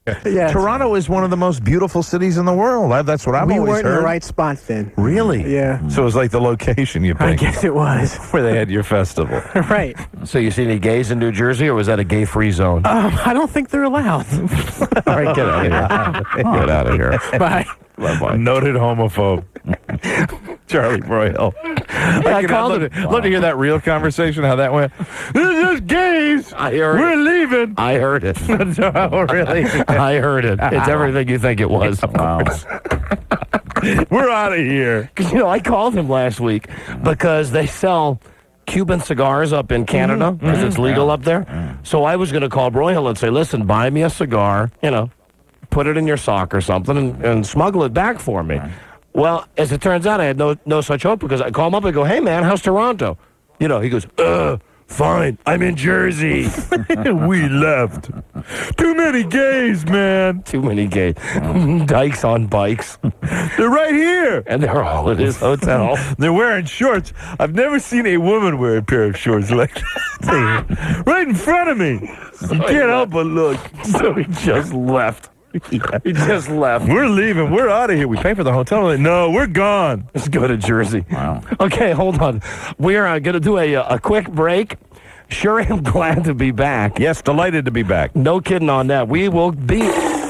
Yes. Toronto is one of the most beautiful cities in the world. That's what I've We always weren't in heard. the right spot then. Really? Yeah. So it was like the location you I picked guess it was. where they had your festival. Right. So you see any gays in New Jersey, or was that a gay-free zone? I don't think they're allowed. All right, get out of here. Get out of here. Bye. Bye-bye. Noted homophobe. Charlie Broyhill. I called it. Love to hear that real conversation, how that went. This is gays. I heard We're it. leaving. I heard it. Oh, really? I heard it. It's everything you think it was. Wow. We're out of here. I called him last week because they sell Cuban cigars up in Canada because it's legal up there. So I was going to call Broyhill and say, listen, buy me a cigar, put it in your sock or something and smuggle it back for me. Well, as it turns out, I had no such hope because I call him up and go, hey, man, how's Toronto? He goes, fine, I'm in Jersey. We left. Too many gays, man. Too many gays. Dykes on bikes. They're right here. And they're all at his hotel. They're wearing shorts. I've never seen a woman wear a pair of shorts like that. Right in front of me. You can't help but look. So he just left. He just left. We're leaving. We're out of here. We pay for the hotel. No, we're gone. Let's go to Jersey. Wow. Okay, hold on. We are going to do a quick break. Sure am glad to be back. Yes, delighted to be back. No kidding on that. We will be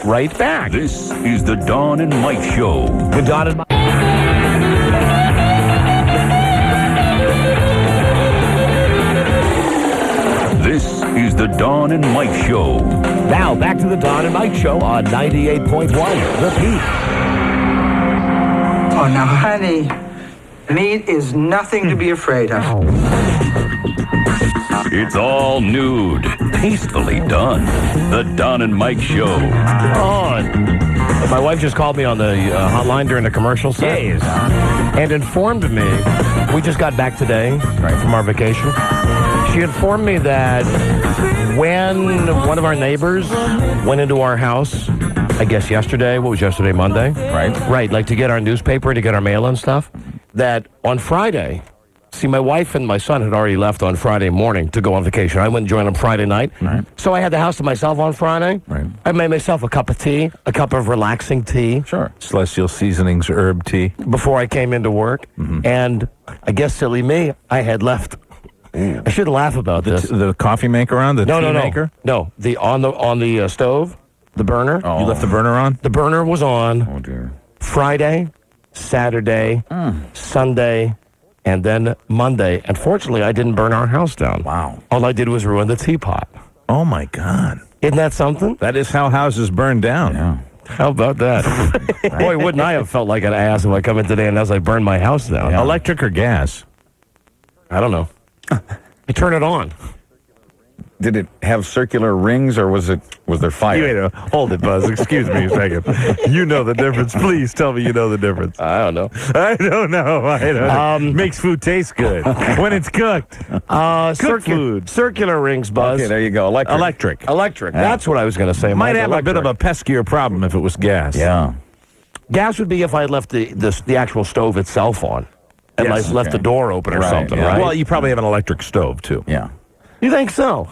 right back. This is the Dawn and Mike Show. The Dawn and Mike. This is the Dawn and Mike Show. Now, back to the Dawn and Mike Show on 98.1. The Peak. Oh, now, honey, meat is nothing to be afraid of. It's all nude, tastefully done. The Dawn and Mike Show. On. My wife just called me on the hotline during the commercial set. And informed me, we just got back today from our vacation. She informed me that when one of our neighbors went into our house, I guess yesterday, what was yesterday, Monday? Right, like to get our newspaper, to get our mail and stuff, that on Friday, see, my wife and my son had already left on Friday morning to go on vacation. I went and joined them Friday night. Right. So I had the house to myself on Friday. Right. I made myself a cup of tea, a cup of relaxing tea. Sure. Celestial Seasonings herb tea. Before I came into work. And I guess silly me, I had left. I shouldn't laugh about this. The coffee maker on? The tea maker? No, on the stove, the burner. Oh. You left the burner on? The burner was on Oh, dear. Friday, Saturday, Sunday, and then Monday. Unfortunately, I didn't burn our house down. Wow. All I did was ruin the teapot. Oh, my God. Isn't that something? That is how houses burn down. Yeah. How about that? Boy, wouldn't I have felt like an ass if I come in today and as I burned my house down. Yeah. Electric or gas? I don't know. I turn it on. Did it have circular rings, or was there fire? Hold it, Buzz. Excuse me a second. You know the difference. Please tell me you know the difference. I don't know. I don't know. Makes food taste good when it's cooked. Food. Circular rings, Buzz. Okay, there you go. Electric. Electric. That's what I was going to say. Might Mike. have a bit of a peskier problem if it was gas. Yeah. Gas would be if I had left the actual stove itself on. And Yes, left the door open or Right, something, yeah. right? Well, you probably have an electric stove, too. Yeah. You think so?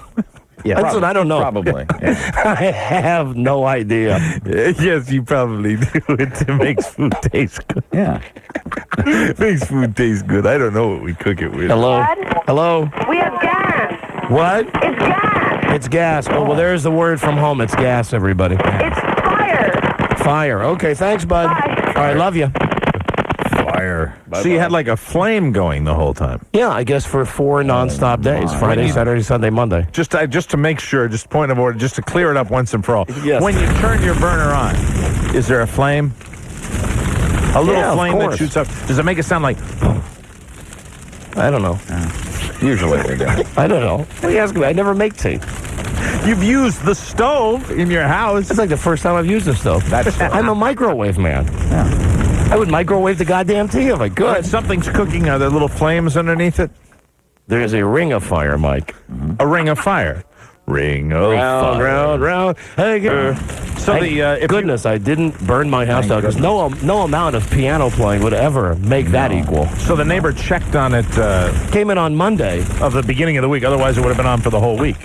Yeah. Listen, I don't know. Probably. Yeah. I have no idea. Yes, you probably do. It makes food taste good. Yeah. Makes food taste good. I don't know what we cook it with. Hello? Dad? Hello? We have gas. What? It's gas. It's gas. Oh, well, there's the word from home. It's gas, everybody. It's fire. Fire. Okay, thanks, bud. Bye. All right, love you. Fire. So you had like a flame going the whole time. Yeah, I guess for 4 nonstop days. Friday, Saturday, Sunday, Monday. Just to make sure, just point of order, just to clear it up once and for all. Yes. When you turn your burner on, is there a flame? A little Yeah, of flame that course. shoots up. Does it make a sound like? I don't know. Usually they do. I don't know. What are you asking me? I never make tea. You've used the stove in your house. It's like the first time I've used a stove. I'm a microwave man. Yeah. I would microwave the goddamn tea if I Good. could. Something's cooking. Are there little flames underneath it? There's a ring of fire, Mike. A ring of fire. Ring of Round, fire. round, round. Hey, So Thank goodness I didn't burn my house down because no amount of piano playing would ever make that equal. So the neighbor checked on it Came in on Monday. of the beginning of the week. Otherwise, it would have been on for the whole week.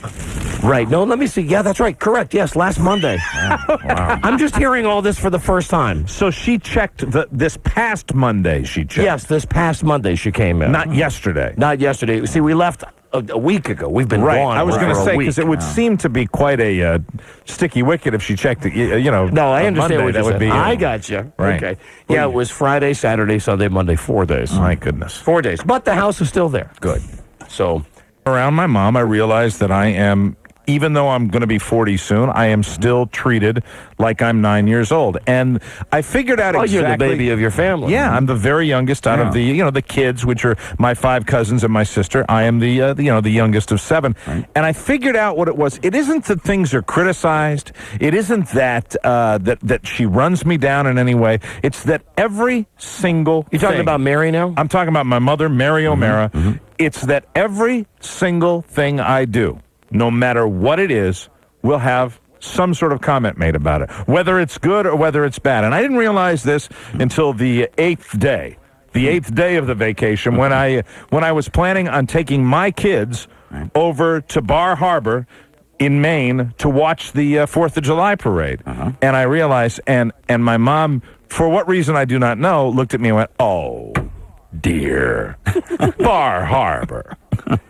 Right. No, let me see. Yeah, that's right. Correct. Yes, last Monday. Wow. I'm just hearing all this for the first time. So she checked this past Monday. She checked. Yes, this past Monday she came in. Not yesterday. Not yesterday. See, we left a week ago. We've been Right. gone. I was for going to a say week. because it would seem to be quite a sticky wicket if she checked it. You know. No, I on understand Monday, what that you would said. be. I got you. Right. Okay. Yeah, it was Friday, Saturday, Sunday, Monday, 4 days. My goodness. 4 days. But the house is still there. Good. So, Around my mom, I realized that I am, even though I'm going to be 40 soon, I am still treated like I'm 9 years old. And I figured out exactly... you're the baby of your family. Yeah, I'm the very youngest out of the kids, which are my 5 cousins and my sister. I am the youngest of 7. Right. And I figured out what it was. It isn't that things are criticized. It isn't that that she runs me down in any way. It's that every single You talking thing, about Mary now? I'm talking about my mother, Mary O'Mara. It's that every single thing I do, no matter what it is, will have some sort of comment made about it, whether it's good or whether it's bad. And I didn't realize this until the 8th day. The 8th day of the vacation, when I was planning on taking my kids over to Bar Harbor in Maine to watch the 4th of July parade. And I realized, and my mom, for what reason I do not know, looked at me and went, "Oh, dear, Bar Harbor."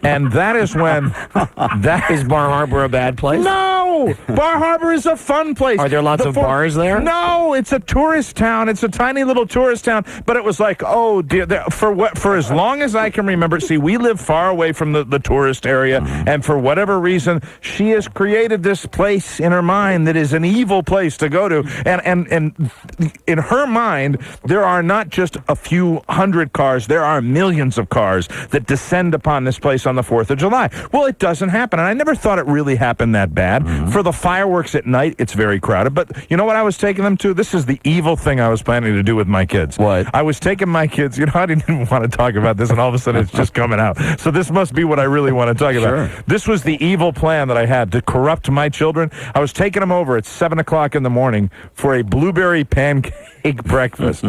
And that is when Is Bar Harbor a bad place? No! Bar Harbor is a fun place. Are there lots of bars there? No, it's a tourist town. It's a tiny little tourist town. But it was like, oh dear, for as long as I can remember, see, we live far away from the tourist area, and for whatever reason, she has created this place in her mind that is an evil place to go to. And in her mind, there are not just a few hundred cars, there are millions of cars that descend upon this place on the 4th of July. Well, it doesn't happen, and I never thought it really happened that bad. For the fireworks at night, it's very crowded, but you know what I was taking them to? This is the evil thing I was planning to do with my kids. What? I was taking my kids, I didn't even want to talk about this, and all of a sudden it's just coming out. So this must be what I really want to talk about. This was the evil plan that I had to corrupt my children. I was taking them over at 7 o'clock in the morning for a blueberry pancake breakfast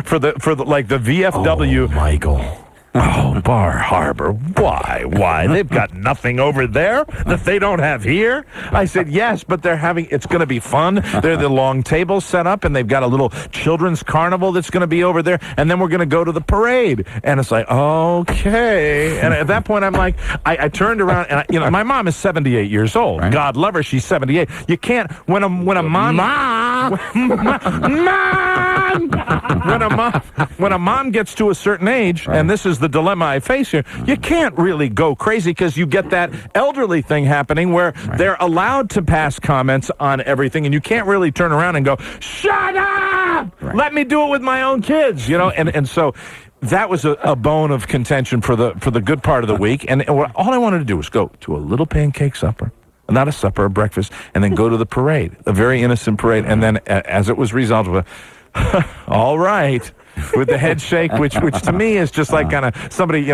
for the VFW. Oh, Michael. Oh, Bar Harbor. Why? They've got nothing over there that they don't have here? I said, yes, but it's going to be fun. They're the long tables set up, and they've got a little children's carnival that's going to be over there, and then we're going to go to the parade. And it's like, okay. And at that point, I'm like, I turned around, and my mom is 78 years old. Right. God love her, she's 78. You can't, when a mom... When a mom gets to a certain age, and this is the dilemma I face here, you can't really go crazy because you get that elderly thing happening where they're allowed to pass comments on everything, and you can't really turn around and go, "Shut up! Let me do it with my own kids," and so that was a bone of contention for the good part of the week. And all I wanted to do was go to a little pancake supper. Not a supper, a breakfast, and then go to the parade, a very innocent parade. And then as it was resolved, all right, with the head shake, which to me is just like kind of somebody,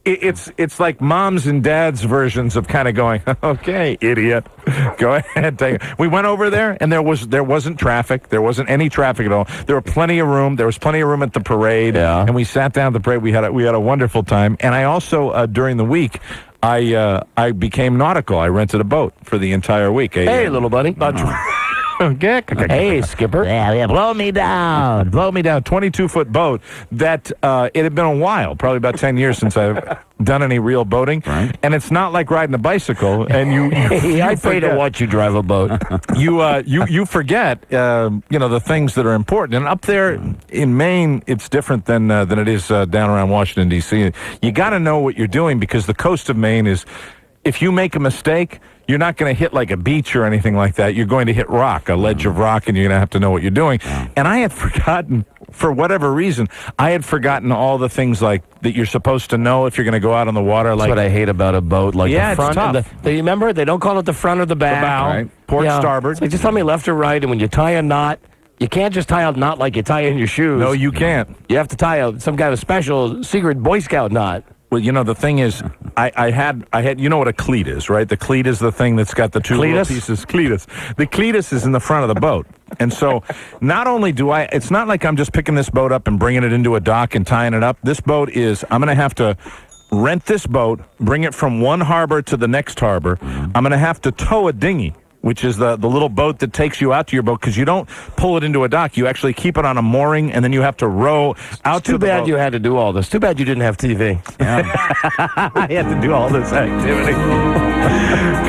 it's like moms and dads versions of kind of going, okay, idiot, go ahead, take it. We went over there, and there wasn't traffic. There wasn't any traffic at all. There were plenty of room. There was plenty of room at the parade, and we sat down at the parade. We had a wonderful time. And I also during the week, I became nautical. I rented a boat for the entire week. Hey, little buddy. Hey, skipper. Yeah, blow me down. Blow me down. 22-foot boat that it had been a while, probably about 10 years since I've done any real boating. Right. And it's not like riding a bicycle. And I pray to watch you drive a boat. You forget, the things that are important. And up there in Maine, it's different than it is down around Washington, D.C. You got to know what you're doing because the coast of Maine is, if you make a mistake, you're not going to hit like a beach or anything like that. You're going to hit rock, a ledge of rock, and you're going to have to know what you're doing. And I had forgotten, for whatever reason, all the things like that you're supposed to know if you're going to go out on the water. That's what I hate about a boat. Like the front, it's tough. And you remember? They don't call it the front or the back. The bow, right? Port starboard. It's like, just tell me left or right, and when you tie a knot, you can't just tie a knot like you tie in your shoes. No, you can't. You have to tie some kind of special secret Boy Scout knot. Well, the thing is, I had, you know what a cleat is, right? The cleat is the thing that's got the two little pieces. Cletus. The cletus is in the front of the boat. And so not only it's not like I'm just picking this boat up and bringing it into a dock and tying it up. This boat is, I'm going to have to rent this boat, bring it from one harbor to the next harbor. I'm going to have to tow a dinghy, which is the little boat that takes you out to your boat, because you don't pull it into a dock. You actually keep it on a mooring, and then you have to row out to the boat. Too bad you had to do all this. Too bad you didn't have TV. I had to do all this activity.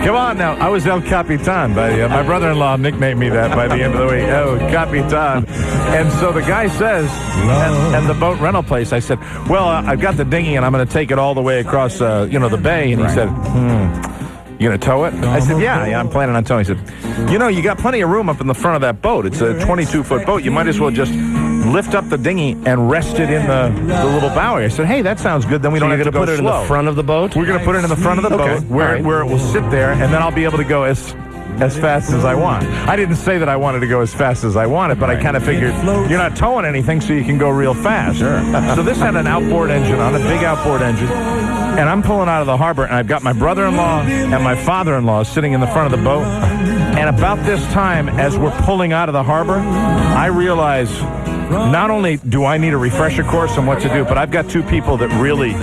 Come on now. I was El Capitan. My brother-in-law nicknamed me that by the end of the week. Oh, Capitan. And so the guy says, and the boat rental place, I said, well, I've got the dinghy, and I'm going to take it all the way across, the bay. And he said, you going to tow it? I said, yeah, I'm planning on towing. He said, you got plenty of room up in the front of that boat. It's a 22-foot boat. You might as well just lift up the dinghy and rest it in the little bow area. I said, hey, that sounds good. Then we don't have to go slow. You're going to put it in the front of the boat? We're going to put it in the front of the boat where it will sit there, and then I'll be able to go as fast as I want. I didn't say that I wanted to go as fast as I wanted, but I kind of figured you're not towing anything, so you can go real fast. Sure. So this had an outboard engine on, a big outboard engine. And I'm pulling out of the harbor, and I've got my brother-in-law and my father-in-law sitting in the front of the boat. And about this time, as we're pulling out of the harbor, I realize not only do I need a refresher course on what to do, but I've got two people that really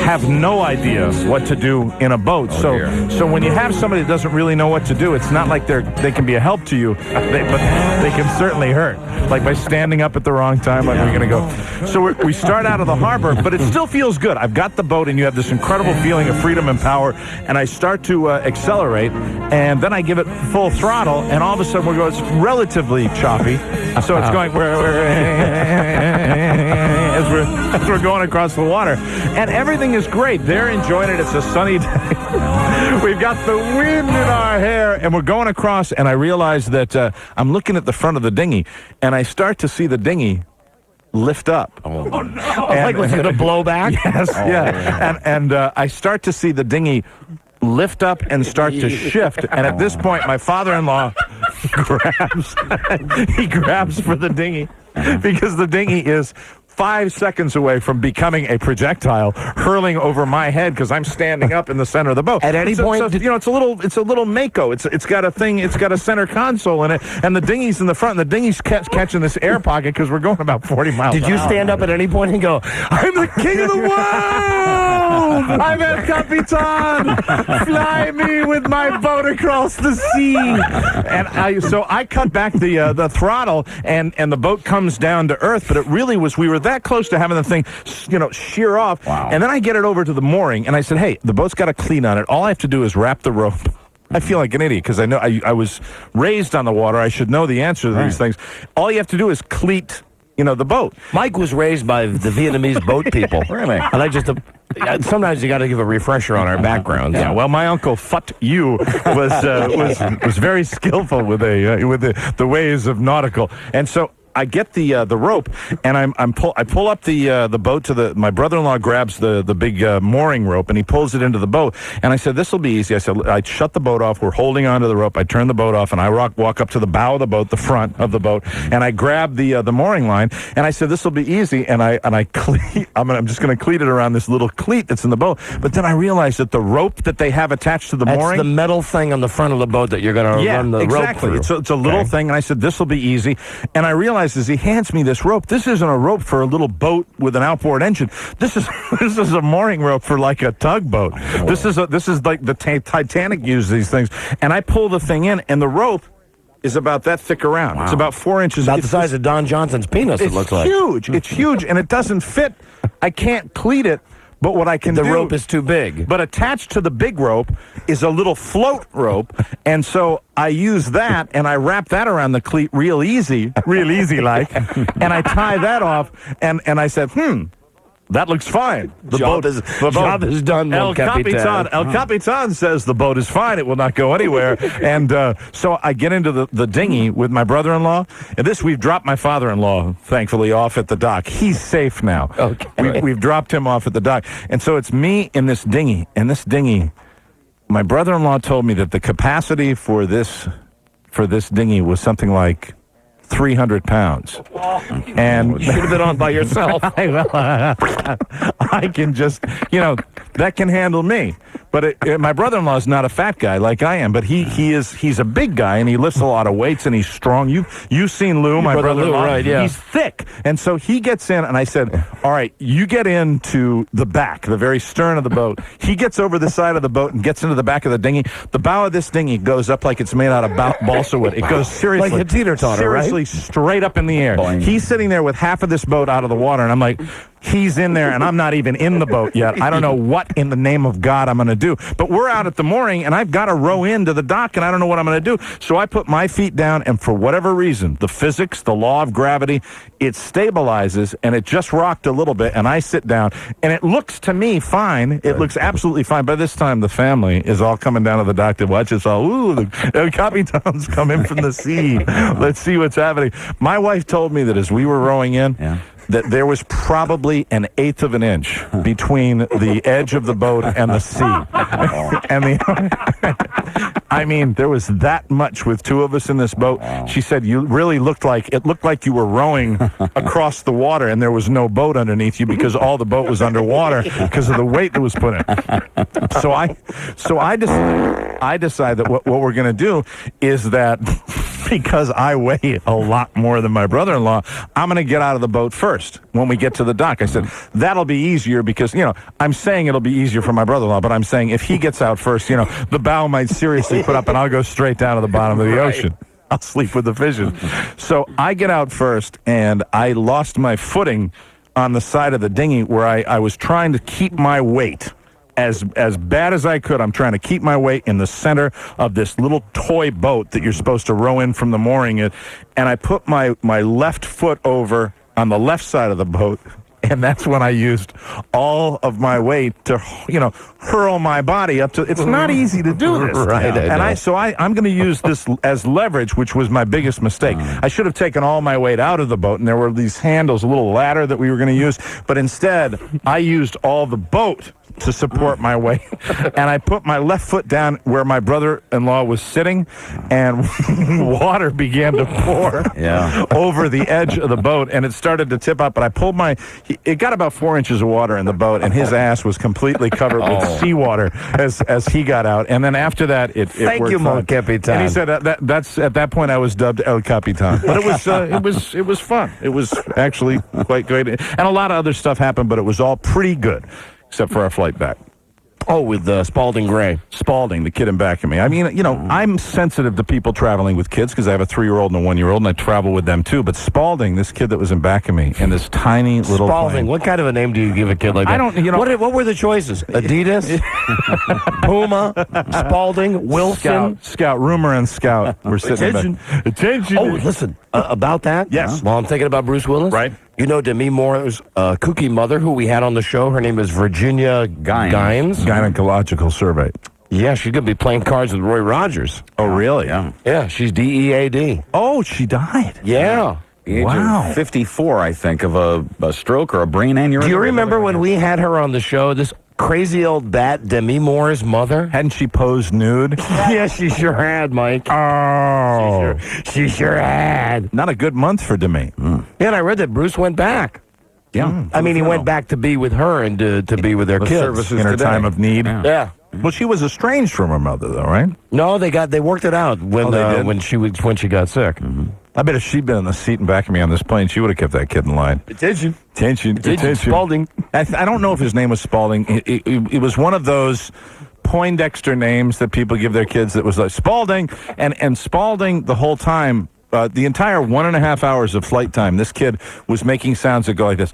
have no idea what to do in a boat. So when you have somebody that doesn't really know what to do, it's not like they can be a help to you, but they can certainly hurt. Like by standing up at the wrong time, like we're going to go. So we start out of the harbor, but it still feels good. I've got the boat, and you have this incredible feeling of freedom and power, and I start to accelerate, and then I give it full throttle, and all of a sudden it's relatively choppy. So it's going as we're going across the water, and everything is great. They're enjoying it. It's a sunny day. We've got the wind in our hair, and we're going across, and I realize that I'm looking at the front of the dinghy, and I start to see the dinghy lift up. Oh no! Like it's going to blow back? Yes, yeah. And I start to see the dinghy lift up and start to shift, and at this point, my father-in-law grabs for the dinghy, because the dinghy is 5 seconds away from becoming a projectile hurling over my head, because I'm standing up in the center of the boat. At any point, it's a little Mako. It's got a thing. It's got a center console in it, and the dinghy's in the front. And the dinghy's catching this air pocket because we're going about 40 miles. Did you stand up at any point and go, "I'm the king of the world! I'm El Capitan! Fly me with my boat across the sea!" And I cut back the throttle, and the boat comes down to earth. But it really was, we were that close to having the thing, shear off. Wow. And then I get it over to the mooring, and I said, hey, the boat's got a cleat on it. All I have to do is wrap the rope. I feel like an idiot, because I know I was raised on the water. I should know the answer to these things. All you have to do is cleat, the boat. Mike was raised by the Vietnamese boat people. Really? And I just... sometimes you got to give a refresher on our backgrounds. Yeah, well, my uncle Phut Yu was very skillful with the ways of nautical, and so I get the rope, and I pull up the boat to my brother-in-law grabs the big mooring rope, and he pulls it into the boat. And I said, this will be easy. I said, I shut the boat off. We're holding onto the rope. I turn the boat off, and I walk up to the bow of the boat, the front of the boat, and I grab the mooring line. And I said, this will be easy. And I cleat. I'm just going to cleat it around this little cleat that's in the boat. But then I realized that the rope that they have attached to the mooring, that's the metal thing on the front of the boat that you're going to run the rope through. It's a little thing, and I said, this will be easy. And I realized as he hands me this rope, this isn't a rope for a little boat with an outboard engine. This is a mooring rope for like a tugboat. This is like the Titanic used these things. And I pull the thing in, and the rope is about that thick around. Wow. It's about 4 inches. About the size of Don Johnson's penis, it looks like. It's huge. It's huge, and it doesn't fit. I can't cleat it. But what I can do... The rope is too big. But attached to the big rope is a little float rope, and so I use that, and I wrap that around the cleat real easy like, and I tie that off, and I said, that looks fine. The job is done. El Capitan says the boat is fine. It will not go anywhere. And so I get into the dinghy with my brother-in-law. And we've dropped my father-in-law, thankfully, off at the dock. He's safe now. Okay. We've dropped him off at the dock. And so it's me in this dinghy. And this dinghy, my brother-in-law told me that the capacity for this dinghy was something like 300 pounds. And You should have been on by yourself. I can just, that can handle me. But my brother-in-law is not a fat guy like I am, but he's a big guy, and he lifts a lot of weights, and he's strong. You've seen Lou, my brother-in-law. Right, yeah. He's thick. And so he gets in, and I said, all right, you get into the back, the very stern of the boat. He gets over the side of the boat and gets into the back of the dinghy. The bow of this dinghy goes up like it's made out of balsa wood. It goes seriously. Like a teeter-totter, seriously straight up in the air. Boing. He's sitting there with half of this boat out of the water, and I'm like, he's in there, and I'm not even in the boat yet. I don't know what in the name of God I'm going to do. But we're out at the mooring, and I've got to row into the dock, and I don't know what I'm going to do. So I put my feet down, and for whatever reason, the physics, the law of gravity, it stabilizes, and it just rocked a little bit, and I sit down, and it looks to me fine. It looks absolutely fine. By this time, the family is all coming down to the dock to watch us all. Ooh, the Capitan's coming from the sea. Let's see what's happening. My wife told me that as we were rowing in, that there was probably 1/8 of an inch between the edge of the boat and the sea. And I mean, there was that much with two of us in this boat. She said, you really looked like you were rowing across the water, and there was no boat underneath you because all the boat was underwater because of the weight that was put in. So I decided that what we're going to do is that because I weigh a lot more than my brother-in-law, I'm going to get out of the boat first when we get to the dock. I said, that'll be easier because, I'm saying it'll be easier for my brother-in-law, but I'm saying if he gets out first, the bow might seriously put up and I'll go straight down to the bottom of the ocean. I'll sleep with the fishes. So I get out first, and I lost my footing on the side of the dinghy where I was trying to keep my weight. As bad as I could, I'm trying to keep my weight in the center of this little toy boat that you're supposed to row in from the mooring. And I put my left foot over on the left side of the boat, and that's when I used all of my weight to, hurl my body up to. It's not easy to do this, Right? And I'm going to use this as leverage, which was my biggest mistake. I should have taken all my weight out of the boat, and there were these handles, a little ladder that we were going to use, but instead I used all the boat to support my weight. And I put my left foot down where my brother-in-law was sitting, and water began to pour over the edge of the boat, and it started to tip up. But I pulled it got about 4 inches of water in the boat, and his ass was completely covered with seawater as he got out. And then after that, it Thank worked you, fine. Mon Capitan. And he said that's at that point I was dubbed El Capitan. But it was fun. It was actually quite great. And a lot of other stuff happened, but it was all pretty good. Except for our flight back. Oh, with Spalding Gray. Spalding, the kid in back of me. I mean, I'm sensitive to people traveling with kids because I have a 3-year-old and a 1-year-old, and I travel with them too. But Spalding, this kid that was in back of me, and this tiny little Spalding. plane. What kind of a name do you give a kid like that? I don't, What were the choices? Adidas? Puma? Spalding? Wilson? Scout, Rumor and Scout. We're sitting back. Attention. Oh, listen, about that? Yes. Well, I'm thinking about Bruce Willis. Right. You know Demi Moore's kooky mother, who we had on the show? Her name is Virginia Gynes. Gynecological survey. Yeah, she's going to be playing cards with Roy Rogers. Oh, really? Yeah, she's DEAD. Oh, she died. Yeah. The age of 54, I think, of a stroke or a brain aneurysm. Do you remember when we had her on the show, this crazy old bat, Demi Moore's mother? Hadn't she posed nude? Yeah, she sure had, Mike. Oh. She sure had. Not a good month for Demi. Yeah, and I read that Bruce went back. Yeah. I mean, he went back to be with her and to be with their kids. services In her today. time of need. Yeah. Well, she was estranged from her mother, though, right? No, they worked it out when they did? when she got sick. Mm-hmm. I bet if she'd been in the seat in back of me on this plane, she would have kept that kid in line. Attention. Attention. Spalding. I don't know if his name was Spalding. It was one of those Poindexter names that people give their kids that was like Spalding. And Spalding the whole time, the entire 1.5 hours of flight time, this kid was making sounds that go like this.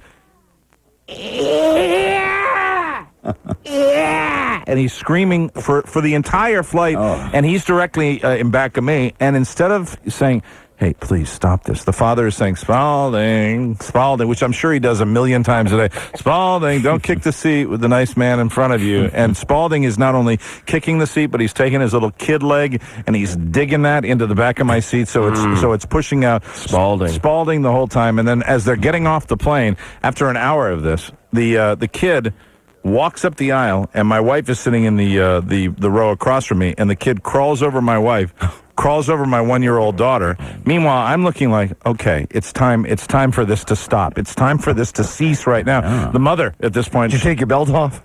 And he's screaming for the entire flight, and he's directly in back of me. And instead of saying, hey, please stop this, the father is saying, Spalding, Spalding, which I'm sure he does 1,000,000 times a day. Spalding, don't kick the seat with the nice man in front of you. And Spalding is not only kicking the seat, but he's taking his little kid leg and he's digging that into the back of my seat, so it's pushing out Spalding the whole time. And then as they're getting off the plane, after an hour of this, the kid walks up the aisle, and my wife is sitting in the row across from me, and the kid crawls over my wife, crawls over my 1-year-old daughter. Meanwhile, I'm looking like, okay, it's time for this to stop. It's time for this to cease right now. The mother, at this point... Did you take your belt off?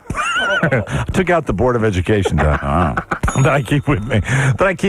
took out the Board of Education that I keep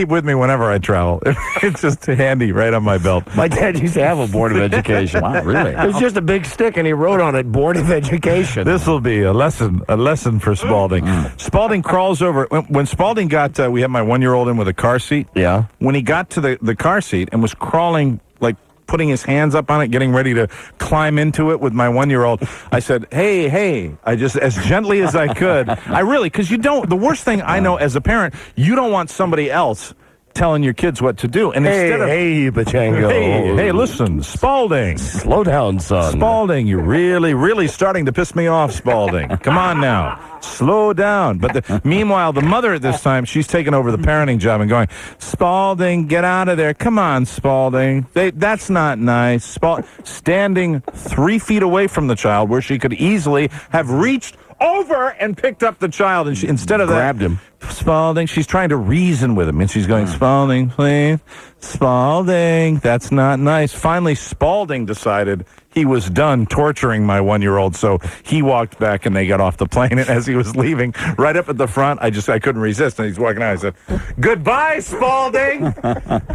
with me whenever I travel. It's just handy right on my belt. My dad used to have a Board of Education. Wow, really? It was just a big stick, and he wrote on it, Board of Education. This will be a lesson for Spalding. Spalding crawls over. When Spalding got, we had my 1-year-old in with a car seat. Yeah. When he got to the car seat and was crawling, like putting his hands up on it, getting ready to climb into it with my 1-year-old, I said, hey, I just, as gently as I could. Because the worst thing I know as a parent, you don't want somebody else telling your kids what to do. And instead of, Pachango. Hey, listen, Spalding. Slow down, son. Spalding, you're really starting to piss me off, Spalding. Come on now. Slow down. But meanwhile, the mother at this time, she's taken over the parenting job and going, Spalding, get out of there. Come on, Spalding. That's not nice. Standing 3 feet away from the child where she could easily have reached over and picked up the child. And she, instead of grabbed him. Spalding, she's trying to reason with him. And she's going, Spalding, please. Spalding, that's not nice. Finally, Spalding decided he was done torturing my 1-year-old, so he walked back and they got off the plane. And as he was leaving, right up at the front, I couldn't resist. And he's walking out. I said, "Goodbye, Spalding.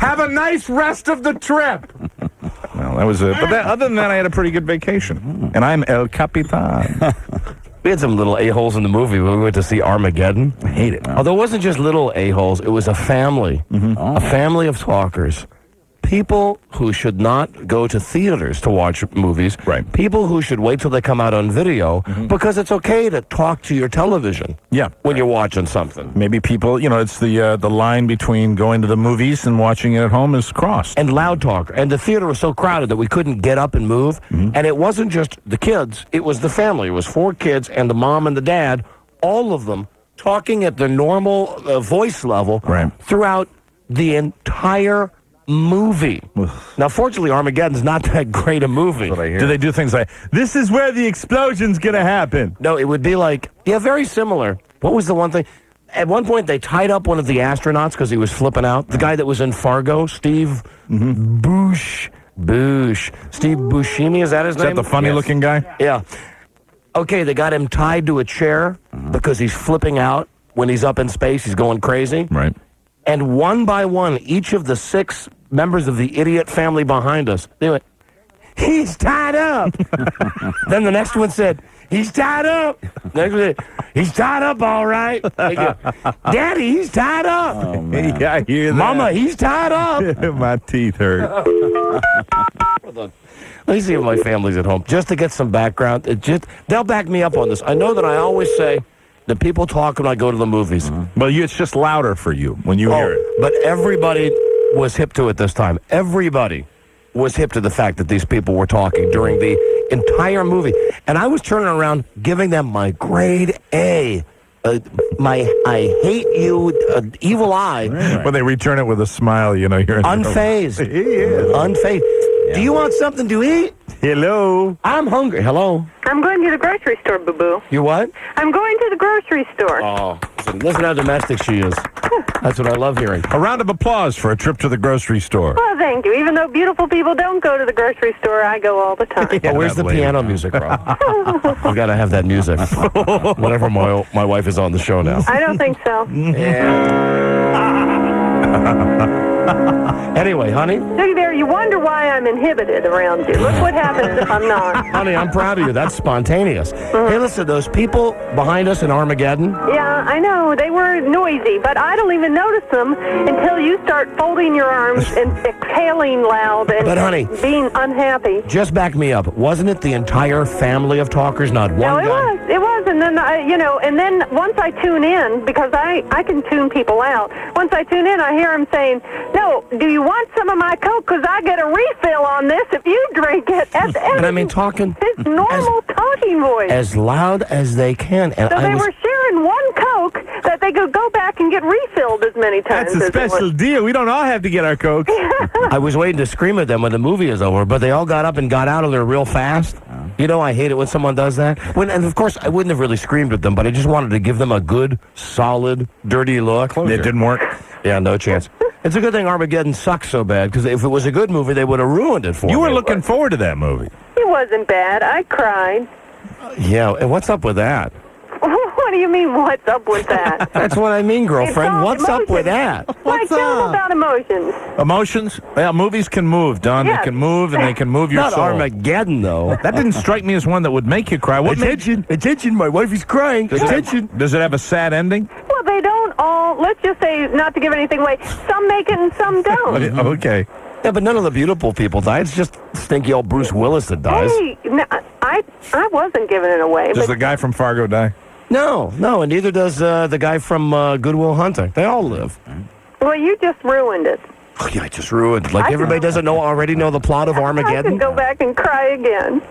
Have a nice rest of the trip." Well, that was it. But other than that, I had a pretty good vacation. And I'm El Capitan. We had some little a-holes in the movie when we went to see Armageddon. I hate it. Although it wasn't just little a-holes, it was a family. A family of talkers. People who should not go to theaters to watch movies. Right. People who should wait till they come out on video because it's okay to talk to your television. Yeah. When you're watching something. Maybe people, it's the line between going to the movies and watching it at home is crossed. And loud talk. And the theater was so crowded that we couldn't get up and move. And it wasn't just the kids. It was the family. It was 4 kids and the mom and the dad, all of them talking at their normal voice level throughout the entire movie. Now, fortunately, Armageddon's not that great a movie. Do they do things like, this is where the explosion's going to happen? No, it would be like, very similar. What was the one thing? At one point, they tied up one of the astronauts because he was flipping out. The guy that was in Fargo, Steve Steve Buscemi, is that his name? Is that the funny-looking guy? Yeah. Okay, they got him tied to a chair because he's flipping out when he's up in space. He's going crazy. Right. And one by one, each of the 6 members of the idiot family behind us, they went, "He's tied up." Then the next one said, "He's tied up." Next one said, "He's tied up, all right." They go, "Daddy, he's tied up." Oh, man. Yeah, I hear that. "Mama, he's tied up." My teeth hurt. Hold on. Let me see if my family's at home. Just to get some background. They'll back me up on this. I know that I always say that people talk when I go to the movies. Well, it's just louder for you when you hear it. But everybody was hip to it this time. Everybody was hip to the fact that these people were talking during the entire movie. And I was turning around, giving them my grade A. My I hate you, evil eye. When they return it with a smile, you're unfazed. He is. Unfazed. Yeah. Do you want something to eat? Hello. I'm hungry. Hello. I'm going to the grocery store, boo-boo. You what? I'm going to the grocery store. Oh, listen how domestic she is. That's what I love hearing. A round of applause for a trip to the grocery store. Well, thank you. Even though beautiful people don't go to the grocery store, I go all the time. Yeah, where's the piano music, bro? We got to have that music whenever my wife is on the show now. I don't think so. Anyway, honey. See there, you wonder why I'm inhibited around you. Look what happens if I'm not. Honey, I'm proud of you. That's spontaneous. Hey, listen, those people behind us in Armageddon. Yeah, I know. They were noisy, but I don't even notice them until you start folding your arms and exhaling loud and but, honey, being unhappy. Just back me up. Wasn't it the entire family of talkers, not one guy? No, it was. And then, and then once I tune in, because I can tune people out, once I tune in, I hear them saying, "No, do you want some of my Coke? Because I get a refill on this if you drink it." And I mean, talking his normal talking voice. As loud as they can. And so they were sharing one Coke that they could go back and get refilled as many times. That's a special deal. We don't all have to get our Coke. I was waiting to scream at them when the movie is over, but they all got up and got out of there real fast. You know, I hate it when someone does that. And of course, I wouldn't have really screamed at them, but I just wanted to give them a good, solid, dirty look. It didn't work. Yeah, no chance. It's a good thing Armageddon sucks so bad, because if it was a good movie, they would have ruined it for me. You were looking forward to that movie. It wasn't bad. I cried. Yeah, and what's up with that? What do you mean, what's up with that? That's what I mean, girlfriend. It's all What's up with that? Mike, tell them about emotions. Emotions? Yeah, movies can move, Don. Yes. They can move, and they can move your Not soul. Armageddon, though. That didn't strike me as one that would make you cry. What Attention, my wife is crying. Does it have a sad ending? Well, they don't all, let's just say, not to give anything away, some make it and some don't. Okay. Yeah, but none of the beautiful people die. It's just stinky old Bruce Willis that dies. Hey, no, I wasn't giving it away. Does But the guy from Fargo die? No, and neither does the guy from Good Will Hunting. They all live. well, you just ruined it. Oh, yeah, I just ruined. Like, everybody doesn't already know the plot of I Armageddon? could go back and cry again.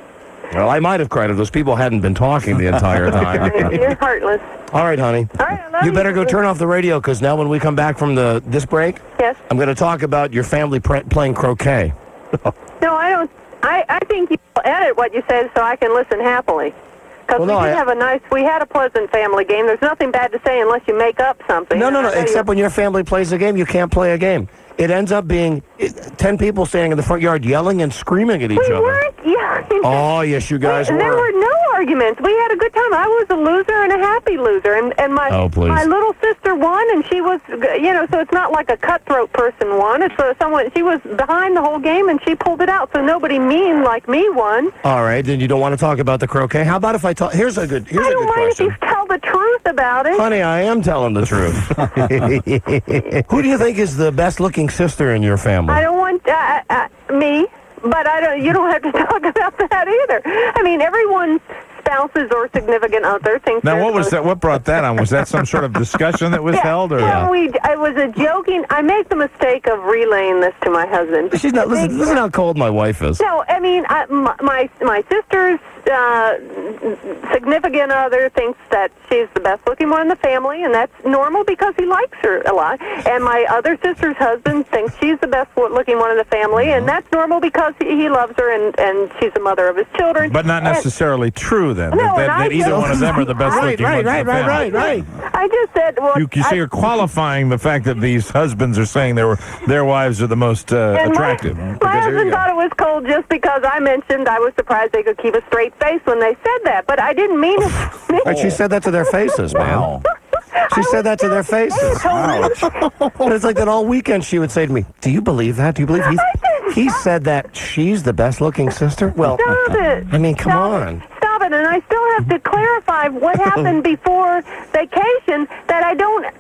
Well, I might have cried if those people hadn't been talking the entire time. You're heartless. All right, honey. All right, I love You better go turn off the radio, because now when we come back from this break, Yes. I'm going to talk about your family playing croquet. No, I don't. I think you edit what you said so I can listen happily. Because Well, no, we had a pleasant family game. There's nothing bad to say unless you make up something. No, I know except when your family plays a game, you can't play a game. It ends up being 10 people standing in the front yard yelling and screaming at each we other. weren't. Yeah. Oh, yes, you guys There were. were no arguments. We had a good time. I was a loser and a happy loser, and my Oh, please. my little sister won, and she was, so it's not like a cutthroat person won. It's someone. She was behind the whole game, and she pulled it out. So nobody mean like me won. All right, then you don't want to talk about the croquet. How about if I talk? Here's a good I don't mind if question. you tell the truth about it. Honey, I am telling the truth. Who do you think is the best-looking sister in your family? I don't want me, but I don't. You don't have to talk about that either. I mean, everyone's spouses or significant other thinks. Now, they're what was the most- that? What brought that on? Was that some sort of discussion that was held, or? Well, I was a joking. I make the mistake of relaying this to my husband. She's not. Listen how cold my wife is. No, I mean, my sister's significant other thinks that she's the best looking one in the family, and that's normal because he likes her a lot. And my other sister's husband thinks she's the best looking one in the family, and that's normal because he loves her and she's the mother of his children. But not necessarily true then. No, that either one of them are the best looking ones in the family. Right. I just said, well, You see, you're qualifying the fact that these husbands are saying their wives are the most attractive. My husband thought it was cold just because I mentioned I was surprised they could keep a straight face when they said that, but I didn't mean it. And she said that to their faces, man. She said that to their faces. And it's like that all weekend she would say to me, do you believe that? Do you believe he said that she's the best-looking sister? Well, Stop it. I mean, come on. Stop it. And I still have to clarify what happened before vacation, that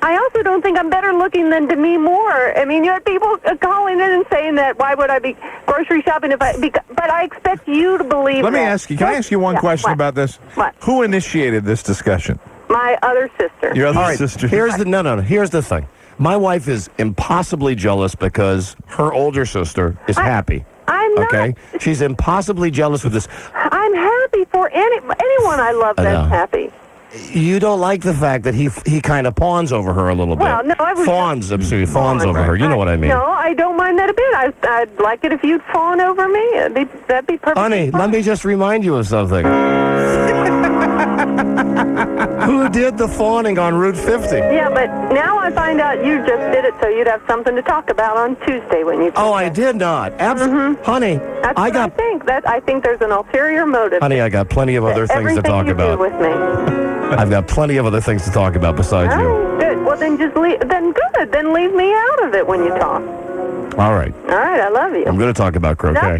I also don't think I'm better looking than Demi Moore. I mean, you had people calling in and saying that, why would I be grocery shopping but I expect you to believe Let me that. ask you. Can I ask you one Yeah, question what? about this? What? Who initiated this discussion? My other sister. Your other All right, sister. here's the thing. My wife is impossibly jealous because her older sister is happy. I'm not. Okay? She's impossibly jealous with this. I'm happy for anyone I love that's know. happy. You don't like the fact that he kind of fawns over her a little bit. Well, no, I was fawns over her. You know what I mean? No, I don't mind that a bit. I'd like it if you'd fawn over me. That'd be perfect. Honey, let me just remind you of something. Who did the fawning on Route 50? Yeah, but now I find out you just did it so you'd have something to talk about on Tuesday when you. Oh, I did not. Absolutely, Honey. That's what I think. I think there's an ulterior motive. Honey, I got plenty of other things to talk Everything you about. do with me. I've got plenty of other things to talk about besides All you. right, good. Well, then just leave. Then good. Then leave me out of it when you talk. All right. All right, I love you. I'm going to talk about croquet.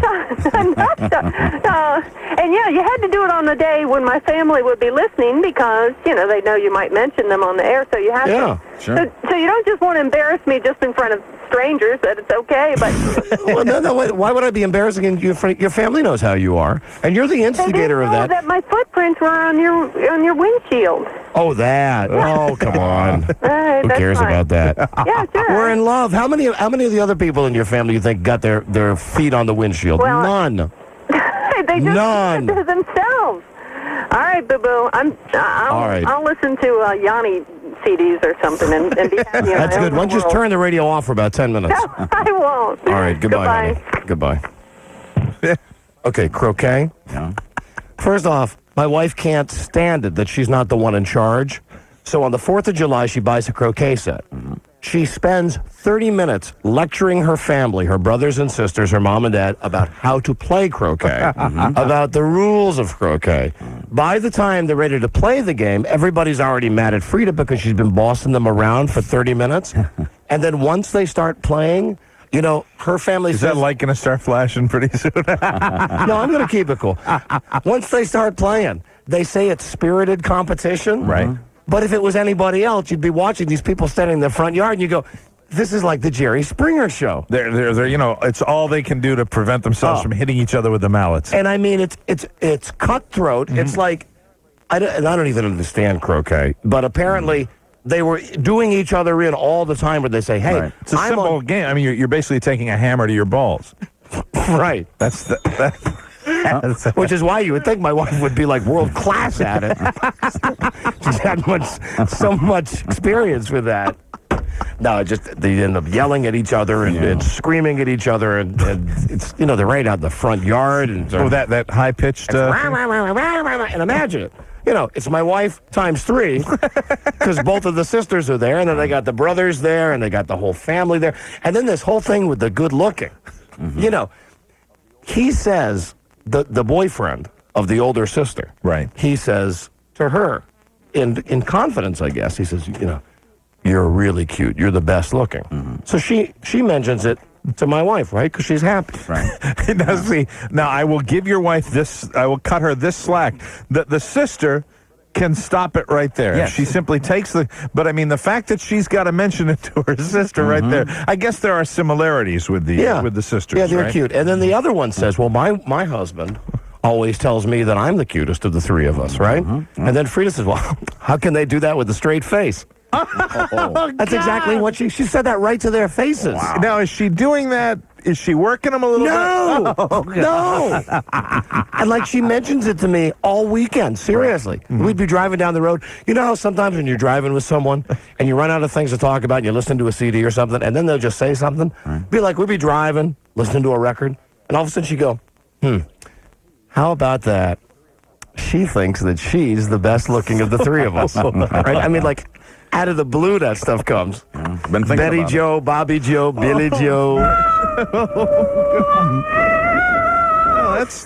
And yeah, you had to do it on the day when my family would be listening because, they know you might mention them on the air, so you have Yeah, to. sure. So you don't just want to embarrass me just in front of strangers, that it's okay, but... Well, no, wait. Why would I be embarrassing you? Your family knows how you are, and you're the They didn't instigator of know that. my footprints were on your windshield. Oh, that. Oh, come on. All right, Who that's cares fine. about that? Yeah, sure. We're in love. How many of the other people in your family you think got their feet on the windshield? Well, None. They just None. did it themselves. All right, boo-boo. All right. I'll listen to Yanni CDs or something and be happy. in That's my good. own Why don't you just world. turn the radio off for about 10 minutes? No, I won't. All right. Goodbye, honey. Goodbye. Okay, croquet. Yeah. First off, my wife can't stand it that she's not the one in charge. So on the 4th of July, she buys a croquet set. She spends 30 minutes lecturing her family, her brothers and sisters, her mom and dad, about how to play croquet, about the rules of croquet. By the time they're ready to play the game, everybody's already mad at Frida because she's been bossing them around for 30 minutes. And then once they start playing, you know, her family Is says... that light going to start flashing pretty soon? No, I'm going to keep it cool. Once they start playing, they say it's spirited competition. Right. But if it was anybody else, you'd be watching these people standing in the front yard, and you go, this is like the Jerry Springer show. They're, you know, it's all they can do to prevent themselves from hitting each other with the mallets. And I mean, it's cutthroat. It's like, I don't even understand croquet, but apparently they were doing each other in all the time where they say, hey, It's a simple game. I mean, you're basically taking a hammer to your balls. Right. That's Which is why you would think my wife would be like world class at it. She's had so much experience with that. No, just they end up yelling at each other and screaming at each other, and it's, you know, they're right out the front yard. And that high pitched. And imagine it. You know, it's my wife times 3 because both of the sisters are there, and then they got the brothers there, and they got the whole family there, and then this whole thing with the good looking. You know, he says. The boyfriend of the older sister, right? He says to her, in confidence, I guess, he says, you know, you're really cute. You're the best looking. So she mentions it to my wife, right? Because she's happy. Right. Now, see, now I will give your wife this. I will cut her this slack. The sister can stop it right there. Yes. She simply takes but I mean, the fact that she's got to mention it to her sister right there, I guess there are similarities with the sisters. Yeah, they're right? cute. And then the other one says, well, my husband always tells me that I'm the cutest of the 3 of us, right? And then Frida says, well, how can they do that with a straight face? That's exactly what she said that right to their faces. Wow. Now, is she doing that? Is she working them a little bit? No. And like she mentions it to me all weekend, seriously. We'd be driving down the road. You know how sometimes when you're driving with someone and you run out of things to talk about and you listen to a CD or something and then they'll just say something? Be like, we'd be driving, listening to a record, and all of a sudden she'd go, how about that? She thinks that she's the best looking of the 3 of us. Right? I mean, like, out of the blue that stuff comes. Betty Joe, Bobby Joe, Billy Joe.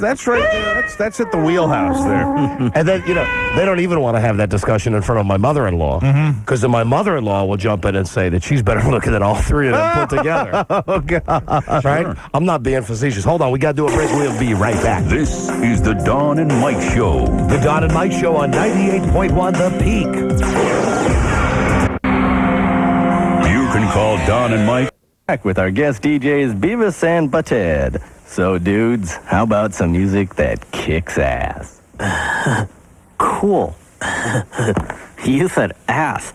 That's right there. That's at the wheelhouse there. And then, you know, they don't even want to have that discussion in front of my mother-in-law. Because then my mother-in-law will jump in and say that she's better looking than all 3 of them put together. Oh, God. Right? I'm not being facetious. Hold on, we got to do a break. We'll be right back. This is the Don and Mike Show. The Don and Mike Show on 98.1 The Peak. You can call Don and Mike Back with our guest DJs Beavis and Butthead. So, dudes, how about some music that kicks ass? Cool. You said ass.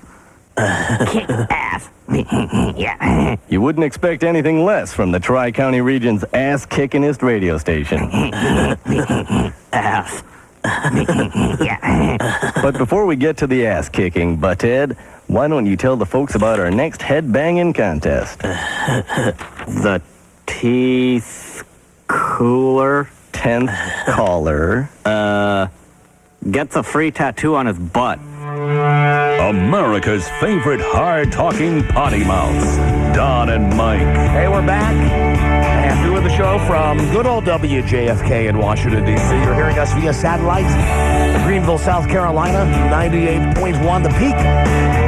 Kick ass. Yeah. You wouldn't expect anything less from the Tri-County region's ass-kickingest radio station. Ass. Yeah. But before we get to the ass-kicking, Butthead, why don't you tell the folks about our next head-banging contest? The teeth cooler. 10th caller. Gets a free tattoo on his butt. America's favorite hard-talking potty mouths, Don and Mike. Hey, we're back. Happy with the show from good old WJFK in Washington, D.C. You're hearing us via satellite. Greenville, South Carolina, 98.1 The Peak.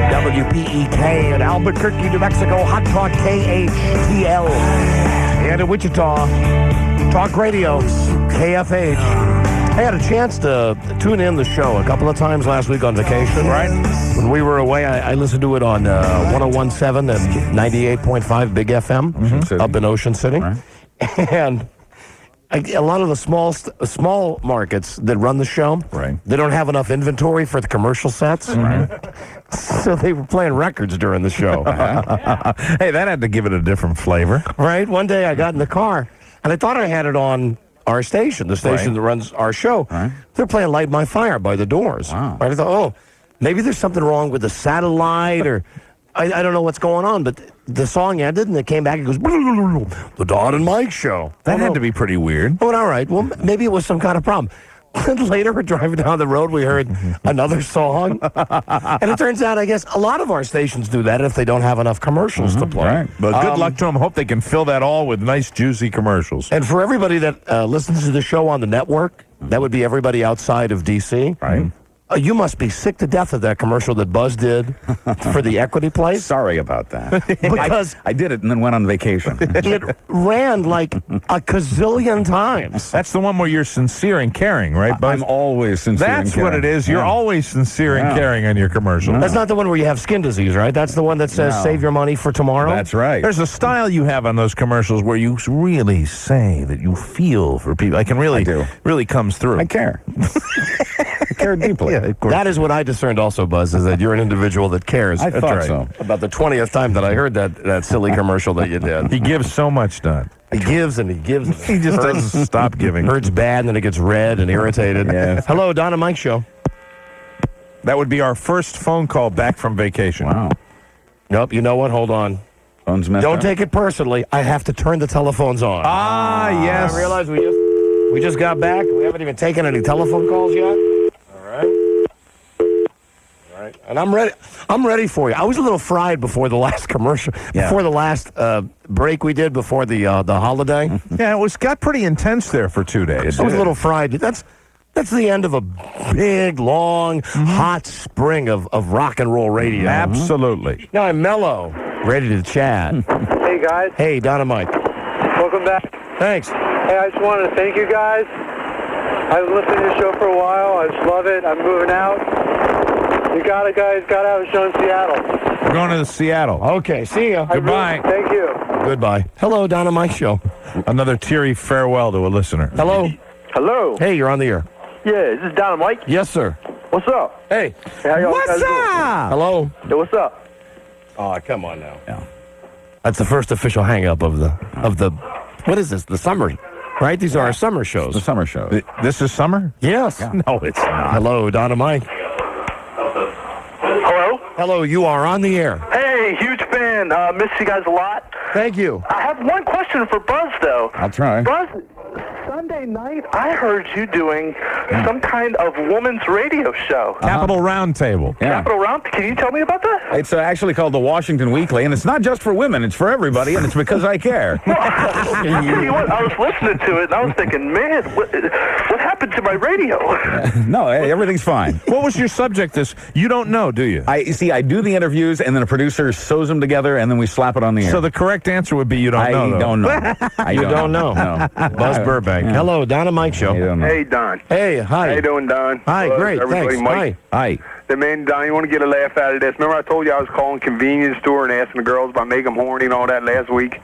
WPEK in Albuquerque, New Mexico, Hot Talk KHTL. And in Wichita, Talk Radio, KFH. I had a chance to tune in the show a couple of times last week on vacation. Right. When we were away, I listened to it on 101.7 and 98.5 Big FM up in Ocean City. Right. And a lot of the small markets that run the show, they don't have enough inventory for the commercial sets. So they were playing records during the show. Hey, that had to give it a different flavor. Right. One day I got in the car, and I thought I had it on our station, the station that runs our show. They're playing Light My Fire by the Doors. Right? I thought, maybe there's something wrong with the satellite, or I don't know what's going on, but the song ended, and it came back and goes, the Don and Mike Show. That had to be pretty weird. Oh, all right. Well, maybe it was some kind of problem. Later, we're driving down the road, we heard another song. And it turns out, I guess, a lot of our stations do that if they don't have enough commercials to play. Right. But good luck to them. Hope they can fill that all with nice, juicy commercials. And for everybody that listens to the show on the network, that would be everybody outside of D.C. Right. You must be sick to death of that commercial that Buzz did for the equity place. Sorry about that. Because I did it and then went on vacation. it ran like a gazillion times. That's the one where you're sincere and caring, right, Buzz? I'm always sincere. That's and what caring. it is. You're Yeah. always sincere and Yeah. caring on your commercials. That's not the one where you have skin disease, right? That's the one that says No. save your money for tomorrow. That's right. There's a style you have on those commercials where you really say that you feel for people. I can really, I do. really comes through. I care. I care deeply. Yeah, of course. That is what I discerned also, Buzz, is that you're an individual that cares. I thought so. About the 20th time that I heard that silly commercial that you did. He gives so much, Don. He gives and he gives. He just doesn't stop giving. Hurts bad and then it gets red and irritated. Yes. Hello, Don and Mike Show. That would be our first phone call back from vacation. Wow. Nope, you know what? Hold on. Phone's messed Don't up. take it personally. I have to turn the telephones on. Ah, yes. I realize we just got back. We haven't even taken any telephone calls yet. All right. And I'm ready. I'm ready for you. I was a little fried before the last commercial, before the last break we did before the holiday. Yeah, got pretty intense there for 2 days. I was a little fried. That's the end of a big, long, hot spring of rock and roll radio. Absolutely. Now I'm mellow, ready to chat. Hey, guys. Hey, Don and Mike. Welcome back. Thanks. Hey, I just wanted to thank you guys. I've been listening to your show for a while. I just love it. I'm moving out. You guys got to have a show in Seattle. We're going to Seattle. Okay, see ya. Goodbye. Thank you. Goodbye. Hello, Don and Mike Show. Another teary farewell to a listener. Hello. Hello. Hey, you're on the air. Yeah, this is Don and Mike. Yes, sir. What's up? Hey. Hey, how y'all What's guys doing? up? Hello. Hey, what's up? Oh, come on now. Yeah. That's the first official hang-up of the what is this? The summer, right? These are our summer shows. The summer show. This is summer? Yes. No, it's not. Hello, Don and Mike. Hello? Hello, you are on the air. Hey, huge fan. Miss you guys a lot. Thank you. I have one question for Buzz, though. I'll try. Buzz, Sunday night, I heard you doing some kind of woman's radio show. Capital Roundtable. Yeah. Capital Round. Can you tell me about that? It's actually called the Washington Weekly, and it's not just for women. It's for everybody, and it's because I care. I'll tell you what, I was listening to it, and I was thinking, man, what happened to my radio? No, hey, everything's fine. What was your subject? You don't know, do you? I do the interviews, and then a producer sews them together, and then we slap it on the air. So the correct answer would be you don't know. I don't know. You don't know. No. Buzz Burbank. Yeah. Hello, Don and Mike Show. I don't know. Hey, Don. Hey, hi. How you doing, Don? Hi, great. Everybody, Thanks. Mike. Hi. Hi. Hey, man, Don, you want to get a laugh out of this? Remember I told you I was calling convenience store and asking the girls about making them horny and all that last week?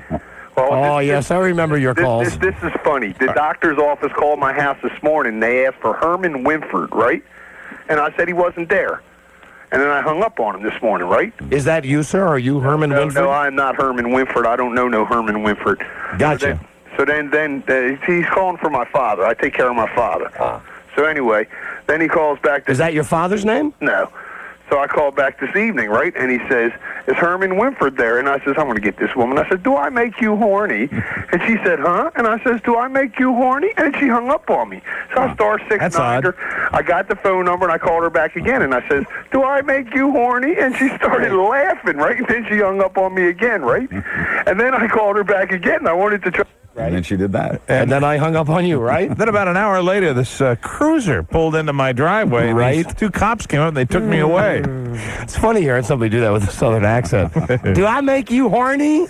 Well, Yes, I remember your calls. This is funny. The doctor's office called my house this morning. They asked for Herman Winford, right? And I said he wasn't there. And then I hung up on him this morning, right? Is that you, sir? Are you Herman Winford? No, I'm not Herman Winford. I don't know no Herman Winford. Gotcha. So then he's calling for my father. I take care of my father. So anyway, then he calls back. Is that your father's name? No. So I called back this evening, right? And he says, is Herman Winford there? And I says, I'm going to get this woman. I said, do I make you horny? And she said, huh? And I says, do I make you horny? And she hung up on me. So I star 6-9 her. I got the phone number, and I called her back again. And I says, do I make you horny? And she started laughing, right? And then she hung up on me again, right? And then I called her back again, and I wanted to try. Right. And then she did that. And then I hung up on you, right? Then about an hour later, this cruiser pulled into my driveway. And Right. these two cops came up and they took me away. It's funny hearing somebody do that with a southern accent. Do I make you horny?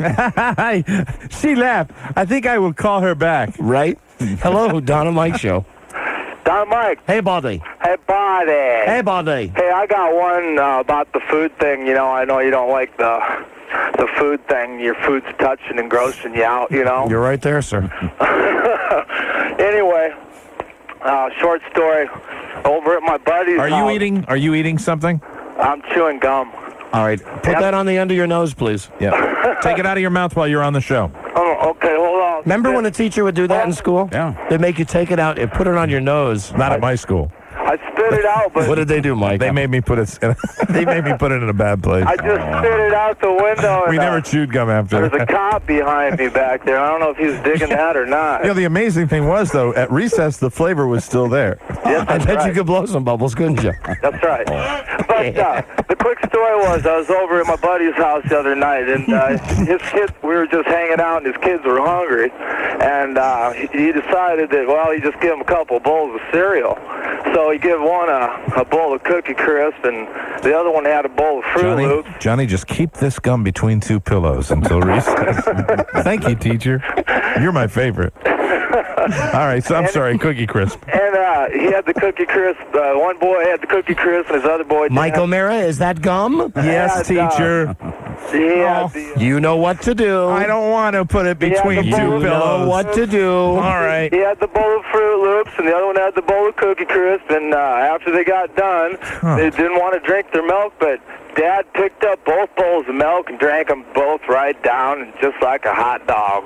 She laughed. I think I will call her back. Right? Hello, Don and Mike Show. Don Mike. Hey, buddy. Hey, buddy. Hey, buddy. Hey, I got one about the food thing. You know, I know you don't like the food thing. Your food's touching and grossing you out, you know. You're right there, sir. Anyway, short story. Over at my buddy's Are you eating something? I'm chewing gum. All right. Put that on the end of your nose, please. Yeah. Take it out of your mouth while you're on the show. Oh, okay, hold on. Remember when a teacher would do that in school? Yeah. They'd make you take it out and put it on your nose. Not at my school. I spit spit it out, but What did they do, Mike? They made me put it. They made me put it in a bad place. I just spit it out the window. We And, never chewed gum after there's a that. cop behind me back there. I don't know if he was digging that or not. You know, the amazing thing was, though, at recess, the flavor was still there. Yes, I that's bet right. you could blow some bubbles, couldn't you? That's right. But the quick story was I was over at my buddy's house the other night, and his kids, we were just hanging out, and his kids were hungry. And he decided that, well, he'd just give them a couple bowls of cereal. So he gave one a bowl of Cookie Crisp, and the other one had a bowl of Fruit Loops. Johnny, just keep this gum between two pillows until recess. Thank you, teacher. You're my favorite. All right, so I'm sorry, Cookie Crisp. And he had the Cookie Crisp. One boy had the Cookie Crisp, and his other boy didn't. Mike O'Mara, is that gum? Yes, teacher. He had the, You know what to do. I don't want to put it between Yeah, two you You know pillows. what to do. All right. He had the bowl of Fruit Loops, and the other one had the bowl of Cookie Crisp. And after they got done, they didn't want to drink their milk, but Dad picked up both bowls of milk and drank them both right down, just like a hot dog.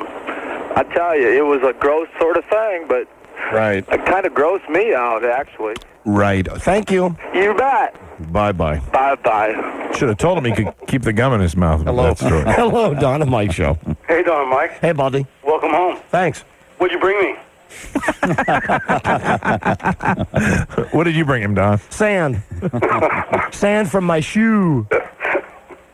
I tell you, it was a gross sort of thing, but Right. it kind of grossed me out, actually. Right. Thank you. You bet. Bye-bye. Bye-bye. Should have told him he could keep the gum in his mouth. with Hello. That story. Hello, Don and Mike Show. Hey, Don, Mike. Hey, buddy. Welcome home. Thanks. What'd you bring me? What did you bring him, Don? Sand. Sand from my shoe.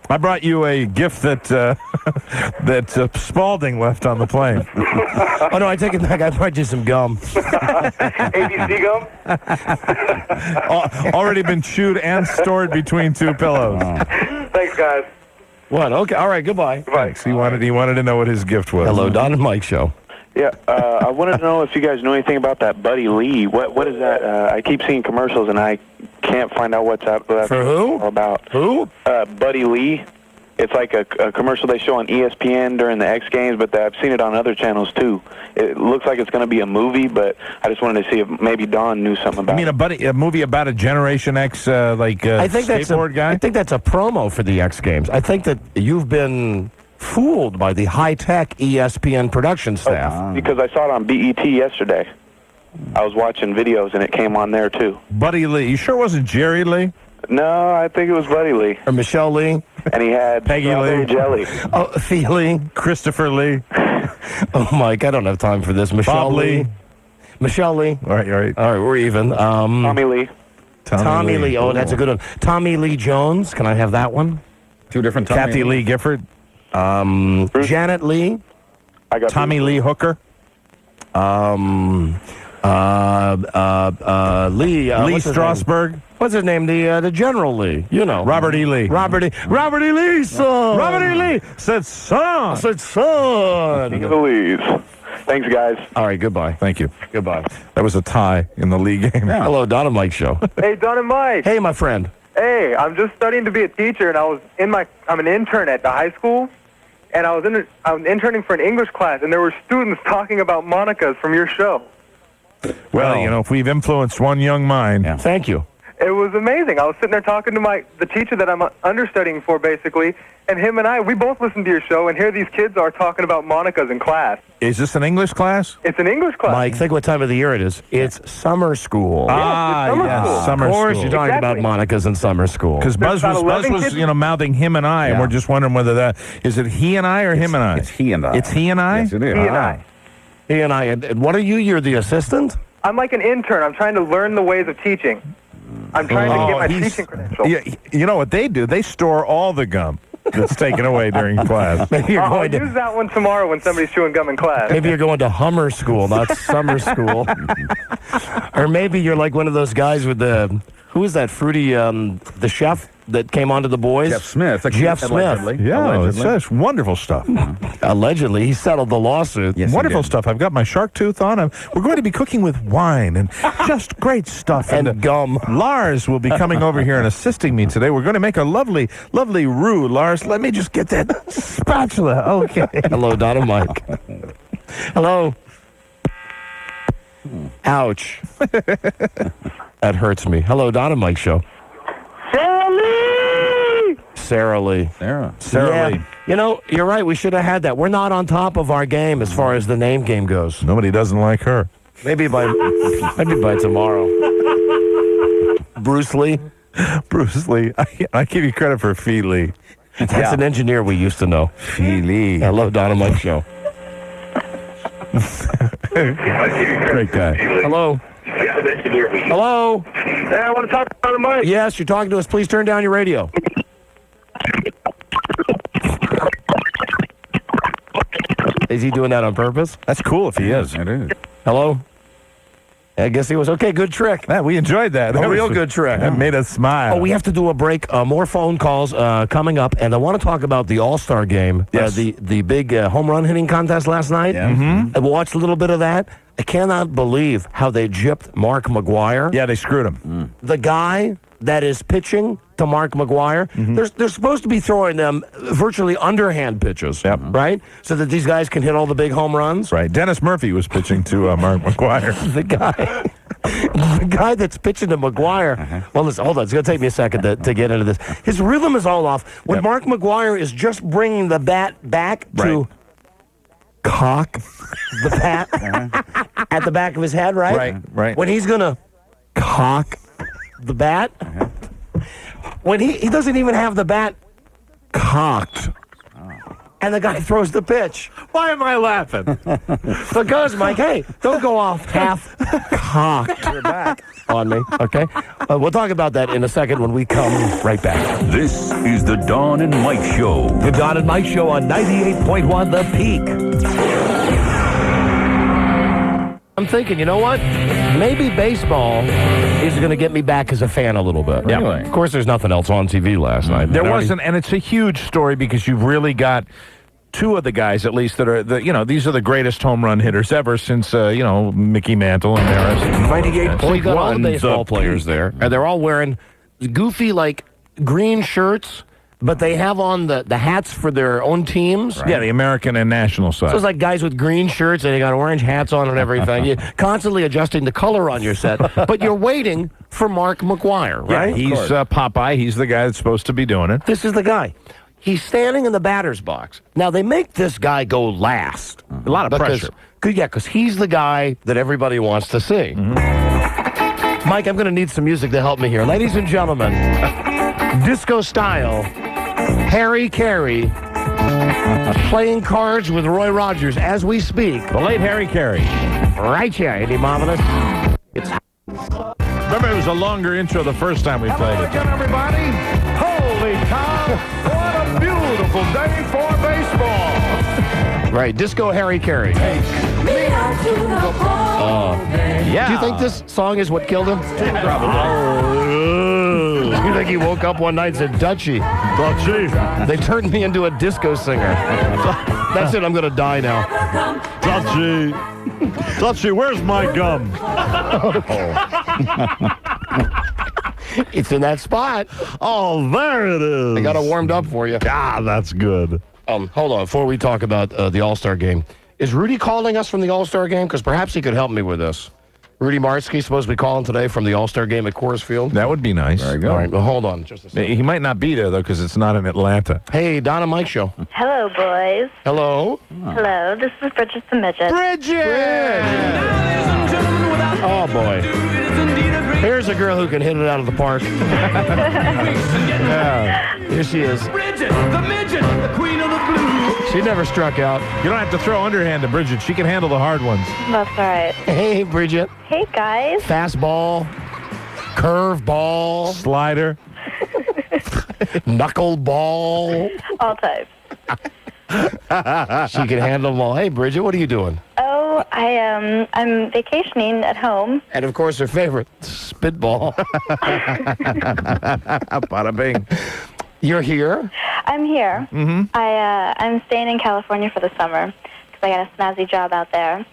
I brought you a gift that that Spalding left on the plane. Oh, no, I take it back. I brought you some gum. ABC gum? Already been chewed and stored between two pillows. Thanks, guys. What? Okay. All right. Goodbye. Thanks. He wanted to know what his gift was. Hello, Don and Mike Show. Yeah, I wanted to know if you guys know anything about that Buddy Lee. What is that? I keep seeing commercials and I can't find out what's up. For who? All about Who? Buddy Lee. It's like a commercial they show on ESPN during the X Games, but I've seen it on other channels too. It looks like it's going to be a movie, but I just wanted to see if maybe Don knew something about You mean a movie about a Generation X I think that's skateboard guy? I think that's a promo for the X Games. I think that you've been fooled by the high-tech ESPN production staff. Because I saw it on BET yesterday. I was watching videos and it came on there too. Buddy Lee. You sure it wasn't Jerry Lee? No, I think it was Buddy Lee. Or Michelle Lee. And he had Peggy strawberry Lee. jelly. Oh, Thea Lee. Christopher Lee. Oh, Mike, I don't have time for this. Michelle Bob Lee. Michelle Lee. All right. All right, we're even. Tommy Lee. Tommy Lee. Oh, that's a good one. Tommy Lee Jones. Can I have that one? Two different Tommy. Kathy Lee Gifford. Janet Lee. I got Tommy Lee Hooker. Lee. Lee what's his name? Strasberg. What's his name? The General Lee. You know. Robert E. Lee. Robert E. Lee, son. Robert E. Lee said, son. Said, son. King of the Lees. Thanks, guys. All right, goodbye. Thank you. Goodbye. That was a tie in the league game. Hello, Don and Mike Show. Hey, Don and Mike. Hey, my friend. Hey, I'm just studying to be a teacher, and I'm an intern at the high school, and I was interning for an English class, and there were students talking about Monica's from your show. Well, you know, if we've influenced one young mind. Yeah. Thank you. It was amazing. I was sitting there talking to the teacher that I'm understudying for, basically, and him and we both listened to your show, and here these kids are talking about Monica's in class. Is this an English class? It's an English class. Mike, think what time of the year it is. It's summer school. Ah, summer yes, school. summer Of course, school. you're talking Exactly. about Monica's in summer school. Because Buzz There's about was 11 kids. mouthing him and I, and we're just wondering whether that is it he and I or him and I. It's he and I. It's he and I. Yes, it is. He and I. He and I. And what are you? You're the assistant? I'm like an intern. I'm trying to learn the ways of teaching. I'm trying to get my teaching credential. Yeah, you know what they do? They store all the gum that's taken away during class. Maybe you're I'll going use to. that one tomorrow when somebody's chewing gum in class. Maybe you're going to Hummer School, not summer school. Or maybe you're like one of those guys with the. Who is that fruity? The chef that came onto the boys. Jeff Smith. Jeff Smith. Allegedly. Yeah, Allegedly. it's wonderful stuff. Allegedly, he settled the lawsuit. Yes, he Wonderful did. stuff. I've got my shark tooth on. We're going to be cooking with wine and just great stuff. And gum. Lars will be coming over here and assisting me today. We're going to make a lovely, lovely roux. Lars, let me just get that spatula. Okay. Hello, Don and Mike. Hello. Ouch. That hurts me. Hello, Don and Mike Show. Sarah Lee. Sarah. Sarah Lee. You know, you're right. We should have had that. We're not on top of our game as far as the name game goes. Nobody doesn't like her. Maybe by tomorrow. Bruce Lee. Bruce Lee. I give you credit for Fee Lee. That's an engineer we used to know. Fee Lee. I love Don and Mike show. Great guy. Hello. Hello. Hey, I want to talk to Don and Mike. Yes, you're talking to us. Please turn down your radio. Is he doing that on purpose? That's cool if he is. It is. Hello? I guess he was. Okay, good trick. Man, we enjoyed that. A real good trick. That made us smile. Oh, we have to do a break. More phone calls coming up, and I want to talk about the All-Star game. Yes. The big home run hitting contest last night. Yeah. Mm-hmm. I watched a little bit of that. I cannot believe how they gypped Mark McGwire. Yeah, they screwed him. The guy that is pitching to Mark McGwire, they're supposed to be throwing them virtually underhand pitches, right? So that these guys can hit all the big home runs. Right. Dennis Murphy was pitching to Mark McGwire. The guy that's pitching to McGwire. Well, listen, hold on. It's going to take me a second to get into this. His rhythm is all off. When Mark McGwire is just bringing the bat back to cock the bat at the back of his head, right? Right. When he's going to cock the bat, when he doesn't even have the bat cocked. And the guy throws the pitch. Why am I laughing? Because, Mike, hey, don't go off half cocked on me, okay? We'll talk about that in a second when we come right back. This is the Don and Mike Show. The Don and Mike Show on 98.1 The Peak. I'm thinking, you know what? Maybe baseball is going to get me back as a fan a little bit. Yeah. Of course, there's nothing else on TV last night. There wasn't, and it's a huge story because you've really got two of the guys, at least, that are these are the greatest home run hitters ever since Mickey Mantle and Maris. 98.1. So you got all the baseball players there, and they're all wearing goofy green shirts. But they have on the hats for their own teams. Right. Yeah, the American and national side. So it's like guys with green shirts and they got orange hats on and everything. You're constantly adjusting the color on your set. But you're waiting for Mark McGwire, right? Yeah, he's Popeye. He's the guy that's supposed to be doing it. This is the guy. He's standing in the batter's box. Now, they make this guy go last. A lot of pressure. Because he's the guy that everybody wants to see. Mike, I'm going to need some music to help me here. Ladies and gentlemen, disco style, Harry Carey playing cards with Roy Rogers as we speak. The late Harry Carey. Right here, Eddie Marvelous. Remember, it was a longer intro the first time we played it. Again, everybody. Holy cow. What a beautiful day for baseball. Right, disco Harry Carey. Yeah. Do you think this song is what killed him? You think he woke up one night and said, Dutchie, they turned me into a disco singer. That's it, I'm going to die now. Dutchie, where's my gum? It's in that spot. Oh, there it is. I got it warmed up for you. Ah, that's good. Hold on, before we talk about the All-Star game, is Rudy calling us from the All-Star game? Because perhaps he could help me with this. Rudy Martzke's supposed to be calling today from the All-Star game at Coors Field. That would be nice. There you go. All right, well, hold on just a second. He might not be there, though, because it's not in Atlanta. Hey, Don and Mike Show. Hello, boys. Hello. Hello, this is BridgetTheMidget. Bridget! Oh, boy. Here's a girl who can hit it out of the park. Yeah. Here she is. Bridget, the midget, the queen of the blues. She never struck out. You don't have to throw underhand to Bridget. She can handle the hard ones. That's all right. Hey, Bridget. Hey, guys. Fastball. Curveball. Slider. Knuckleball. All types. She can handle them all. Hey, Bridget, what are you doing? Oh, I'm vacationing at home. And, of course, her favorite, spitball. Bada bing. You're here? I'm here. Mm-hmm. I'm staying in California for the summer because I got a snazzy job out there.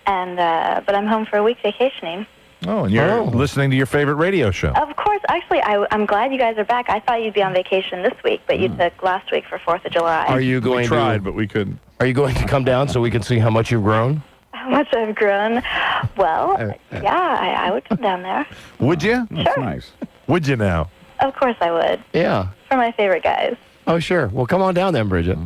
And but I'm home for a week vacationing. Oh, and you're listening to your favorite radio show. Of course. Actually, I'm glad you guys are back. I thought you'd be on vacation this week, but you took last week for 4th of July. Are you going we tried, but we couldn't. Are you going to come down so we can see how much you've grown? How much I've grown? Well, yeah, I would come down there. Would you? Sure. That's nice. Would you now? Of course I would. Yeah. For my favorite guys. Oh, sure. Well, come on down then, Bridget.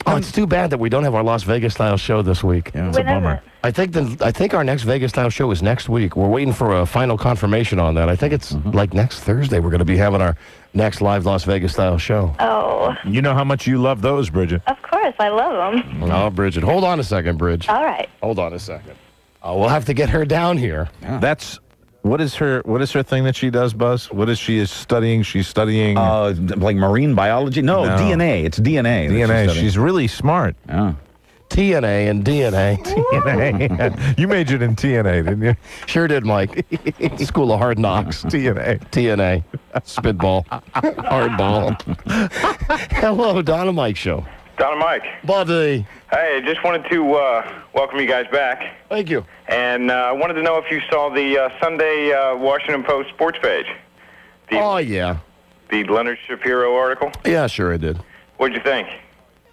Oh, it's too bad that we don't have our Las Vegas-style show this week. Yeah. It's a When is bummer. it? I think our next Vegas style show is next week. We're waiting for a final confirmation on that. I think it's like next Thursday. We're going to be having our next live Las Vegas style show. Oh. You know how much you love those, Bridget. Of course, I love them. Oh, Bridget, hold on a second, Bridge. All right. Hold on a second. We'll have to get her down here. Yeah. What is her thing that she does, Buzz? What is she studying? She's studying like marine biology? No, DNA. It's DNA. DNA. She's really smart. Yeah. TNA and DNA. TNA. You majored in TNA, didn't you? Sure did, Mike. School of Hard Knocks. TNA. Spitball. Hardball. Hello, Don and Mike Show. Don and Mike. Buddy. Hey, I just wanted to welcome you guys back. Thank you. And I wanted to know if you saw the Sunday Washington Post sports page. Yeah. The Leonard Shapiro article? Yeah, sure I did. What'd you think?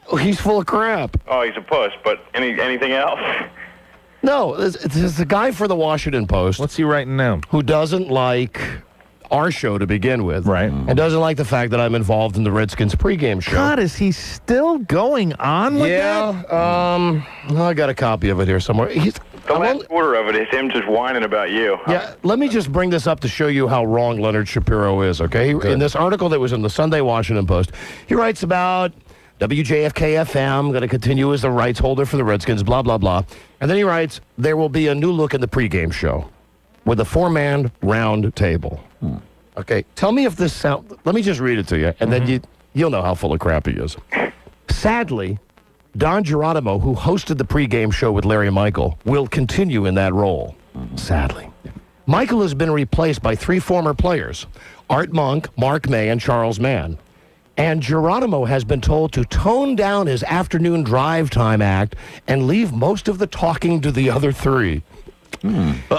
Oh, he's full of crap. Oh, he's a puss, but anything else? No, there's a guy for the Washington Post. What's he writing now? Who doesn't like our show to begin with. Right. And doesn't like the fact that I'm involved in the Redskins pregame show. God, is he still going on with that? I got a copy of it here somewhere. The last quarter of it is him just whining about you. Yeah, let me just bring this up to show you how wrong Leonard Shapiro is, okay? In this article that was in the Sunday Washington Post, he writes about WJFK-FM, going to continue as the rights holder for the Redskins, blah, blah, blah. And then he writes, there will be a new look in the pregame show with a 4-man round table. Okay, tell me if this sounds... Let me just read it to you, and then you'll know how full of crap he is. Sadly, Don Geronimo, who hosted the pregame show with Larry Michael, will continue in that role. Sadly. Michael has been replaced by 3 former players, Art Monk, Mark May, and Charles Mann. And Geronimo has been told to tone down his afternoon drive time act and leave most of the talking to the other 3.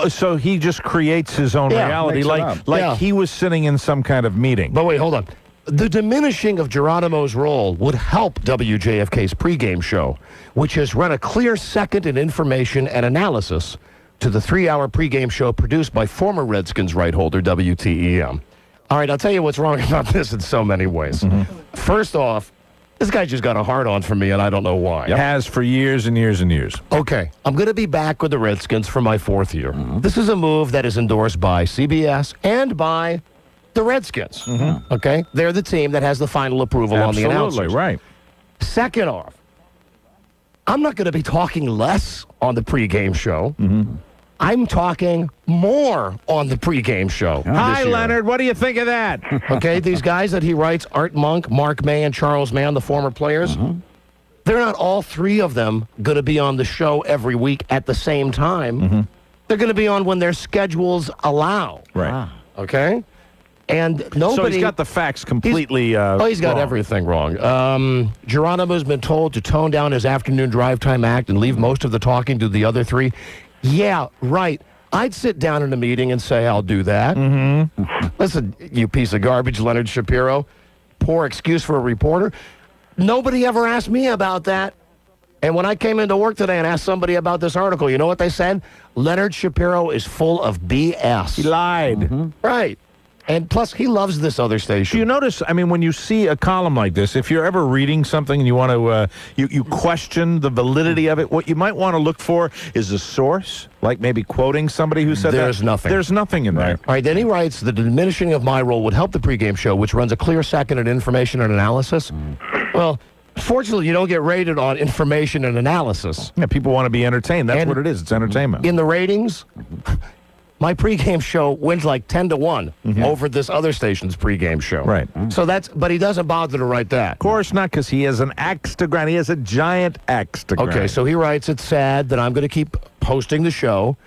So he just creates his own reality, like he was sitting in some kind of meeting. But wait, hold on. The diminishing of Geronimo's role would help WJFK's pregame show, which has run a clear second in information and analysis to the 3-hour pregame show produced by former Redskins right holder WTEM. All right, I'll tell you what's wrong about this in so many ways. First off, this guy just got a hard-on for me, and I don't know why. Has for years and years and years. Okay, I'm going to be back with the Redskins for my 4th year. This is a move that is endorsed by CBS and by the Redskins. Okay? They're the team that has the final approval on the announcers. Absolutely, right. Second off, I'm not going to be talking less on the pregame show. I'm talking more on the pregame show. Hi, Leonard. What do you think of that? Okay, these guys that he writes, Art Monk, Mark May, and Charles Mann, the former players, they're not all 3 of them going to be on the show every week at the same time. They're going to be on when their schedules allow. Right. Okay? And nobody... So he's got the facts completely he's got wrong. everything wrong. Geronimo's been told to tone down his afternoon drive time act and leave most of the talking to the other 3. Yeah, right. I'd sit down in a meeting and say, I'll do that. Listen, you piece of garbage, Leonard Shapiro. Poor excuse for a reporter. Nobody ever asked me about that. And when I came into work today and asked somebody about this article, you know what they said? Leonard Shapiro is full of BS. He lied. Right. And plus, he loves this other station. Do you notice, I mean, when you see a column like this, if you're ever reading something and you want to, you question the validity of it, what you might want to look for is a source, like maybe quoting somebody who said There's nothing. There's nothing in there. All right, then he writes, the diminishing of my role would help the pregame show, which runs a clear second in information and analysis. Well, fortunately, you don't get rated on information and analysis. Yeah, people want to be entertained. That's what it is. It's entertainment. In the ratings... My pregame show wins like 10-1 over this other station's pregame show. Right. So but he doesn't bother to write that. Of course not, because he has an axe to grind. He has a giant axe to grind. Okay, so he writes, it's sad that I'm going to keep hosting the show.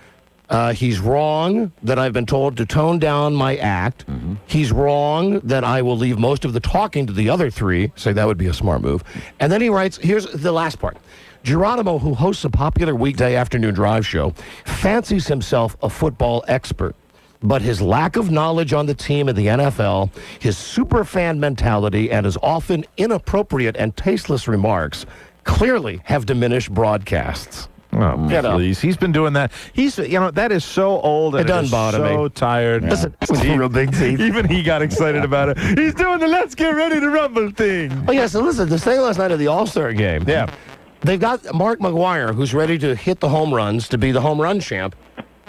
He's wrong that I've been told to tone down my act. He's wrong that I will leave most of the talking to the other 3. Say that would be a smart move. And then he writes, here's the last part. Geronimo, who hosts a popular weekday afternoon drive show, fancies himself a football expert. But his lack of knowledge on the team in the NFL, his superfan mentality, and his often inappropriate and tasteless remarks clearly have diminished broadcasts. Oh, please. He's been doing that. That is so old and it doesn't bother me. So tired. Listen, with real big teeth. Even he got excited about it. He's doing the let's get ready to rumble thing. Oh, yeah, so listen, the thing last night of the All-Star game. Yeah. They've got Mark McGwire, who's ready to hit the home runs to be the home run champ.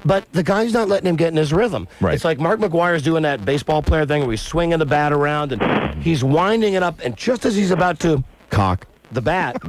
But the guy's not letting him get in his rhythm. Right. It's like Mark McGwire's doing that baseball player thing where he's swinging the bat around and he's winding it up. And just as he's about to cock the bat,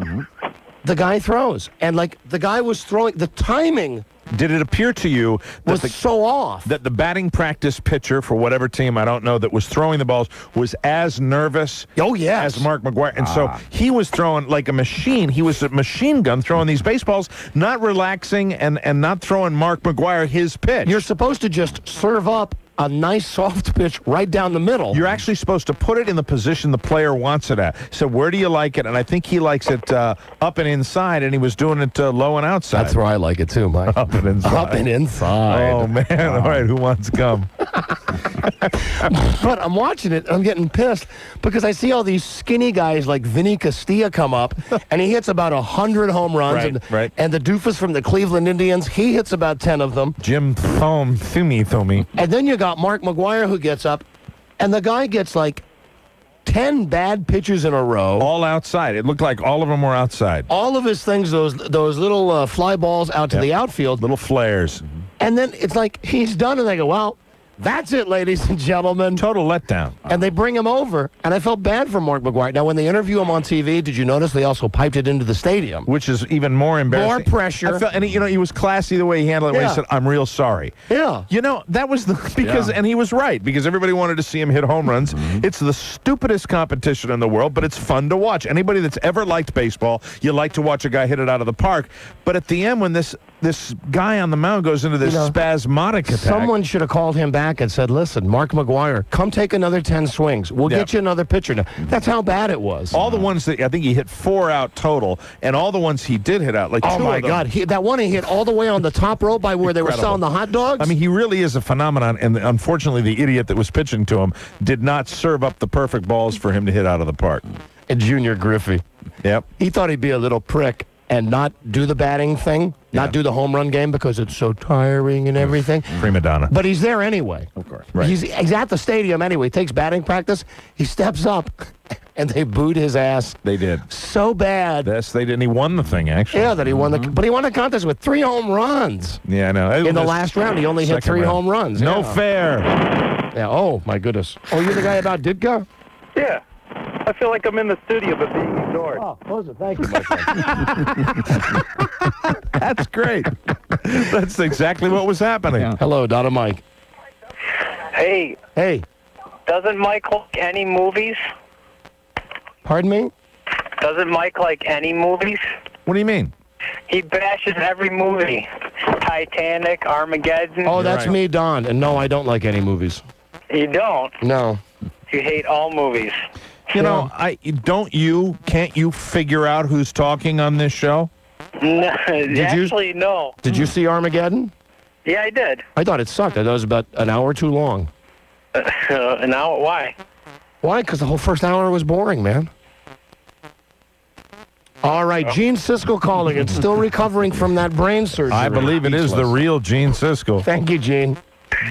the guy throws. And like the guy was throwing, the timing Did it appear to you that was so off that the batting practice pitcher for whatever team, I don't know, that was throwing the balls was as nervous as Mark McGwire? And so he was throwing like a machine. He was a machine gun throwing these baseballs, not relaxing and not throwing Mark McGwire his pitch. You're supposed to just serve up a nice soft pitch right down the middle. You're actually supposed to put it in the position the player wants it at. So where do you like it? And I think he likes it up and inside, and he was doing it low and outside. That's where I like it too, Mike. Up and inside. Up and inside. Oh, man. All right, who wants gum? But I'm watching it, I'm getting pissed because I see all these skinny guys like Vinny Castilla come up, and he hits about 100 home runs. And the doofus from the Cleveland Indians, he hits about 10 of them. Jim Thome. And then you got Mark McGwire who gets up, and the guy gets like 10 bad pitches in a row. All outside. It looked like all of them were outside. All of his things, those little fly balls out to the outfield. Little flares. And then it's like he's done, and they go, well, that's it, ladies and gentlemen. Total letdown. And they bring him over, and I felt bad for Mark McGwire. Now, when they interview him on TV, did you notice they also piped it into the stadium? Which is even more embarrassing. More pressure. I felt, and he was classy the way he handled it when he said, I'm real sorry. Yeah. You know, that was and he was right, because everybody wanted to see him hit home runs. It's the stupidest competition in the world, but it's fun to watch. Anybody that's ever liked baseball, you like to watch a guy hit it out of the park. But at the end, when this guy on the mound goes into this spasmodic attack. Someone should have called him back and said, listen, Mark McGwire, come take another 10 swings. We'll get you another pitcher. Now, that's how bad it was. All the ones that I think he hit 4 out total, and all the ones he did hit out, like 2 oh, my of them. God. That one he hit all the way on the top row by where they were selling the hot dogs. I mean, he really is a phenomenon, and unfortunately, the idiot that was pitching to him did not serve up the perfect balls for him to hit out of the park. And Junior Griffey. Yep. He thought he'd be a little prick and not do the batting thing, not do the home run game because it's so tiring and everything. Prima donna. But he's there anyway. Of course. Right. He's at the stadium anyway. He takes batting practice. He steps up, and they booed his ass. They did. So bad. Yes, they did. And he won the thing, actually. Yeah, that he won but he won the contest with 3 home runs. Yeah, I know. In the last round, he only hit 3 home runs. No fair. Yeah. Oh, my goodness. Oh, you're the guy about Ditka? Yeah. I feel like I'm in the studio, but being ignored. Oh, Rosa, thank you, my friend. That's great. That's exactly what was happening. Yeah. Hello, Donna Mike. Hey. Hey. Doesn't Mike like any movies? Pardon me? Doesn't Mike like any movies? What do you mean? He bashes every movie. Titanic, Armageddon. Oh, that's me, Don. And no, I don't like any movies. You don't? No. You hate all movies. You know, can't you figure out who's talking on this show? No, actually, no. Did you see Armageddon? Yeah, I did. I thought it sucked. I thought it was about an hour too long. Now, why? Why? Because the whole first hour was boring, man. All right, Gene Siskel calling and still recovering from that brain surgery. I believe it is the real Gene Siskel. Thank you, Gene.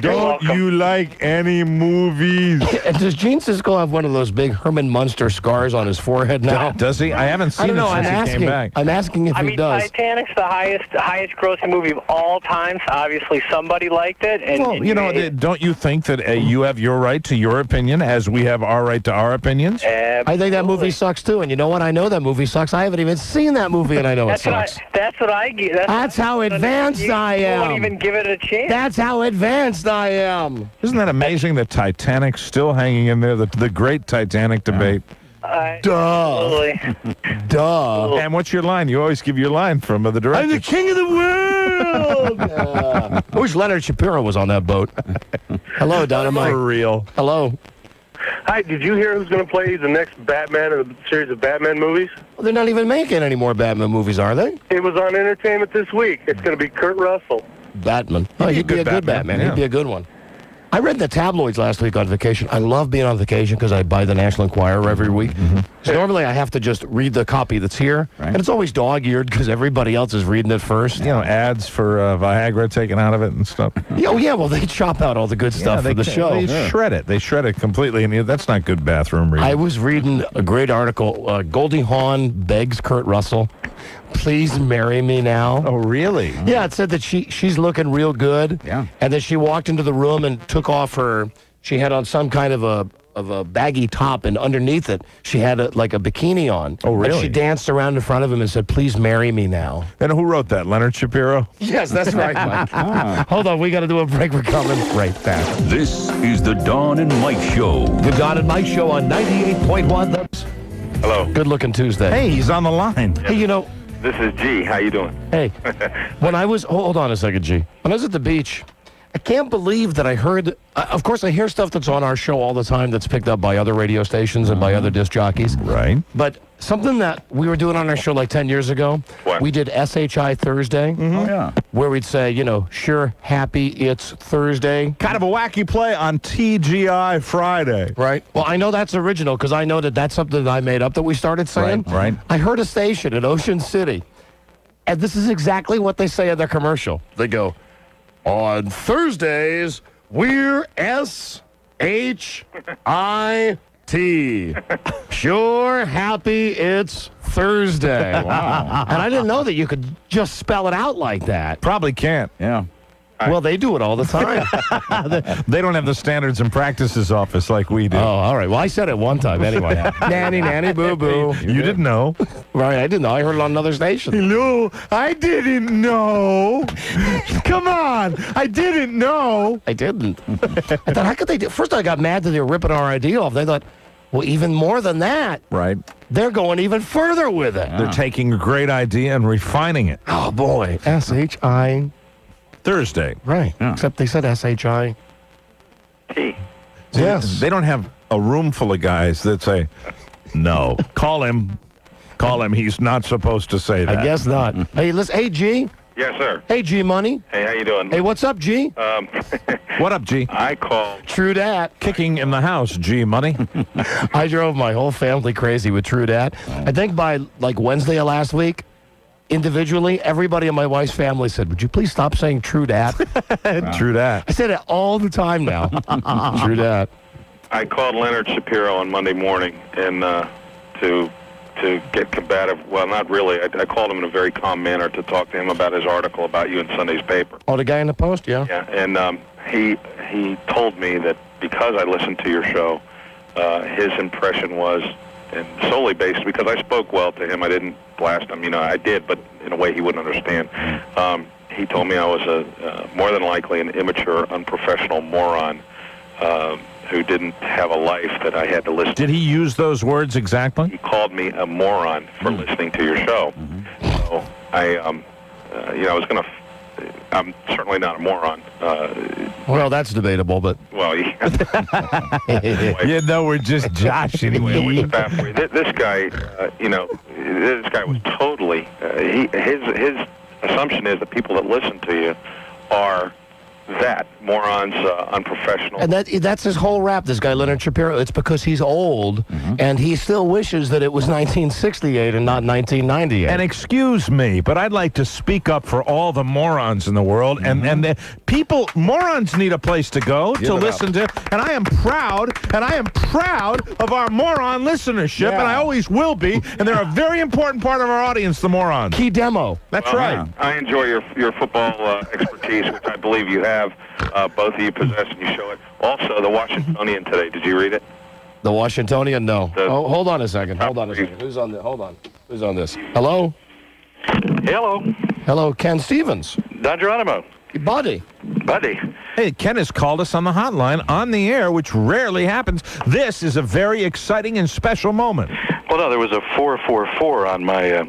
Don't you like any movies? And does Gene Siskel have one of those big Herman Munster scars on his forehead now? Does he? I haven't seen it since he came back. I'm asking if he does. Titanic's the highest grossing movie of all time, so obviously somebody liked it. And, well, you know, don't you think that you have your right to your opinion as we have our right to our opinions? I think that movie sucks, too. And you know what? I know that movie sucks. I haven't even seen that movie, and I know it sucks. That's what I get. That's how advanced I am. You won't even give it a chance. That's how advanced I am. Isn't that amazing that Titanic's still hanging in there, the great Titanic debate? Duh. Duh. And what's your line? You always give your line from the director. I'm the king of the world! I wish Leonard Shapiro was on that boat. Hello, Dynamite. For real. Hello. Hi, did you hear who's going to play the next Batman in the series of Batman movies? Well, they're not even making any more Batman movies, are they? It was on Entertainment this week. It's going to be Kurt Russell. Batman. Oh, he'd be a good Batman. Yeah. He'd be a good one. I read the tabloids last week on vacation. I love being on vacation because I buy the National Enquirer every week. So normally I have to just read the copy that's here, and it's always dog-eared because everybody else is reading it first. You know, ads for Viagra taken out of it and stuff. Oh, yeah, well, they chop out all the good stuff for the show. They shred it. They shred it completely, and that's not good bathroom reading. I was reading a great article. Goldie Hawn begs Kurt Russell please marry me now. Oh, really? Yeah, it said that she's looking real good. Yeah. And then she walked into the room and took off she had on some kind of a baggy top, and underneath it, she had like a bikini on. Oh, really? And she danced around in front of him and said, please marry me now. And who wrote that? Leonard Shapiro? Yes, that's right, Mike. Hold on, we got to do a break. We're coming right back. This is the Don and Mike Show. The Don and Mike Show on 98.1. Hello. Good looking Tuesday. Hey, he's on the line. Hey, This is G. How you doing? Hey, when I was, hold on a second, G. When I was at the beach, I can't believe that I heard, of course I hear stuff that's on our show all the time that's picked up by other radio stations and by other disc jockeys. Right. But something that we were doing on our show like 10 years ago, we did SHI Thursday, Oh, yeah. where we'd say, sure, happy, it's Thursday. Kind of a wacky play on TGI Friday. Right. Well, I know that's original because I know that that's something that I made up that we started saying. Right. I heard a station in Ocean City, and this is exactly what they say in their commercial. They go, on Thursdays, we're S-H-I-T. Sure, happy, it's Thursday. Wow. And I didn't know that you could just spell it out like that. Probably can't. Yeah. Well, they do it all the time. They don't have the standards and practices office like we do. Oh, all right. Well, I said it one time anyway. Nanny, boo-boo. You didn't know. Right, I didn't know. I heard it on another station. No, I didn't know. Come on, I didn't know. I didn't. I thought, how could they do? First, I got mad that they were ripping our idea off. They thought, well, even more than that. Right. They're going even further with it. They're taking a great idea and refining it. Oh, boy. S-H-I. Thursday. Right. Yeah. Except they said S-H-I. T. Yes. They don't have a room full of guys that say, no, call him. He's not supposed to say that. I guess not. Hey, listen. Hey, G. Yes, sir. Hey, G Money. Hey, how you doing? Hey, what's up, G? What up, G? I called. True dat. Kicking in the house, G Money. I drove my whole family crazy with True dat. I think by like Wednesday of last week, individually, everybody in my wife's family said, would you please stop saying true dat? True dat. I say that all the time now. True dat. I called Leonard Shapiro on Monday morning and to get combative. Well, not really. I called him in a very calm manner to talk to him about his article about you in Sunday's paper. Oh, the guy in the Post, yeah. Yeah, and he told me that because I listened to your show, his impression was, and solely based because I spoke well to him. I didn't blast him. I did, but in a way he wouldn't understand. He told me I was more than likely an immature, unprofessional moron who didn't have a life that I had to listen to. Did he use those words exactly? He called me a moron for listening to your show. So I was going to... I'm certainly not a moron. Well, that's debatable, but... Well, we're just Josh anyway. This guy, this guy was totally... his assumption is that people that listen to you are morons, unprofessional. And that's his whole rap, this guy, Leonard Shapiro. It's because he's old, and he still wishes that it was 1968 and not 1998. And excuse me, but I'd like to speak up for all the morons in the world. And the morons need a place to go to listen to. And I am proud of our moron listenership, and I always will be. And they're a very important part of our audience, the morons. Key demo. That's right. I enjoy your football expertise, which I believe you have. Both of you possess, and you show it. Also, the Washingtonian today. Did you read it? The Washingtonian? No. Hold on a second. Who's on this? Hold on. Who's on this? Hello? Hello, Ken Stevens. Don Geronimo. Buddy. Hey, Ken has called us on the hotline on the air, which rarely happens. This is a very exciting and special moment. Well, no, there was a 444 on my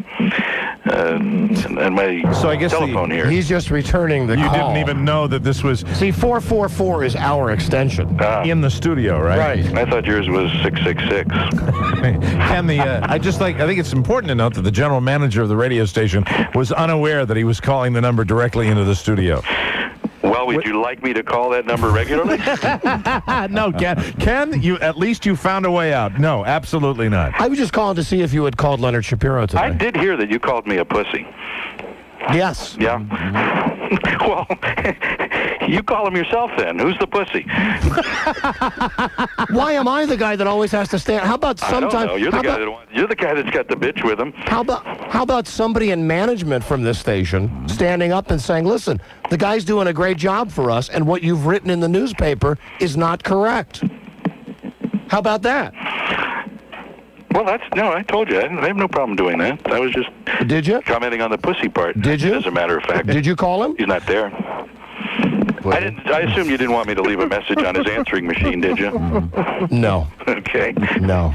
so I guess telephone here. He's just returning the call. You didn't even know that this was... See, 444 is our extension. In the studio, right? Right. I thought yours was 666. Ken, I think it's important to note that the general manager of the radio station was unaware that he was calling the number directly into the studio. Well, would you like me to call that number regularly? No, Ken, at least you found a way out. No, absolutely not. I was just calling to see if you had called Leonard Shapiro today. I did hear that you called me a pussy. Yes. Yeah. Well, You call him yourself then. Who's the pussy? Why am I the guy that always has to stand? How about sometimes? I don't know. You're the guy that's got the bitch with him. How about somebody in management from this station standing up and saying, "Listen, the guy's doing a great job for us, and what you've written in the newspaper is not correct." How about that? Well, I told you. I have no problem doing that. I was just commenting on the pussy part. Did you? As a matter of fact. Did you call him? He's not there. I assume you didn't want me to leave a message on his answering machine, did you? No. Okay. No.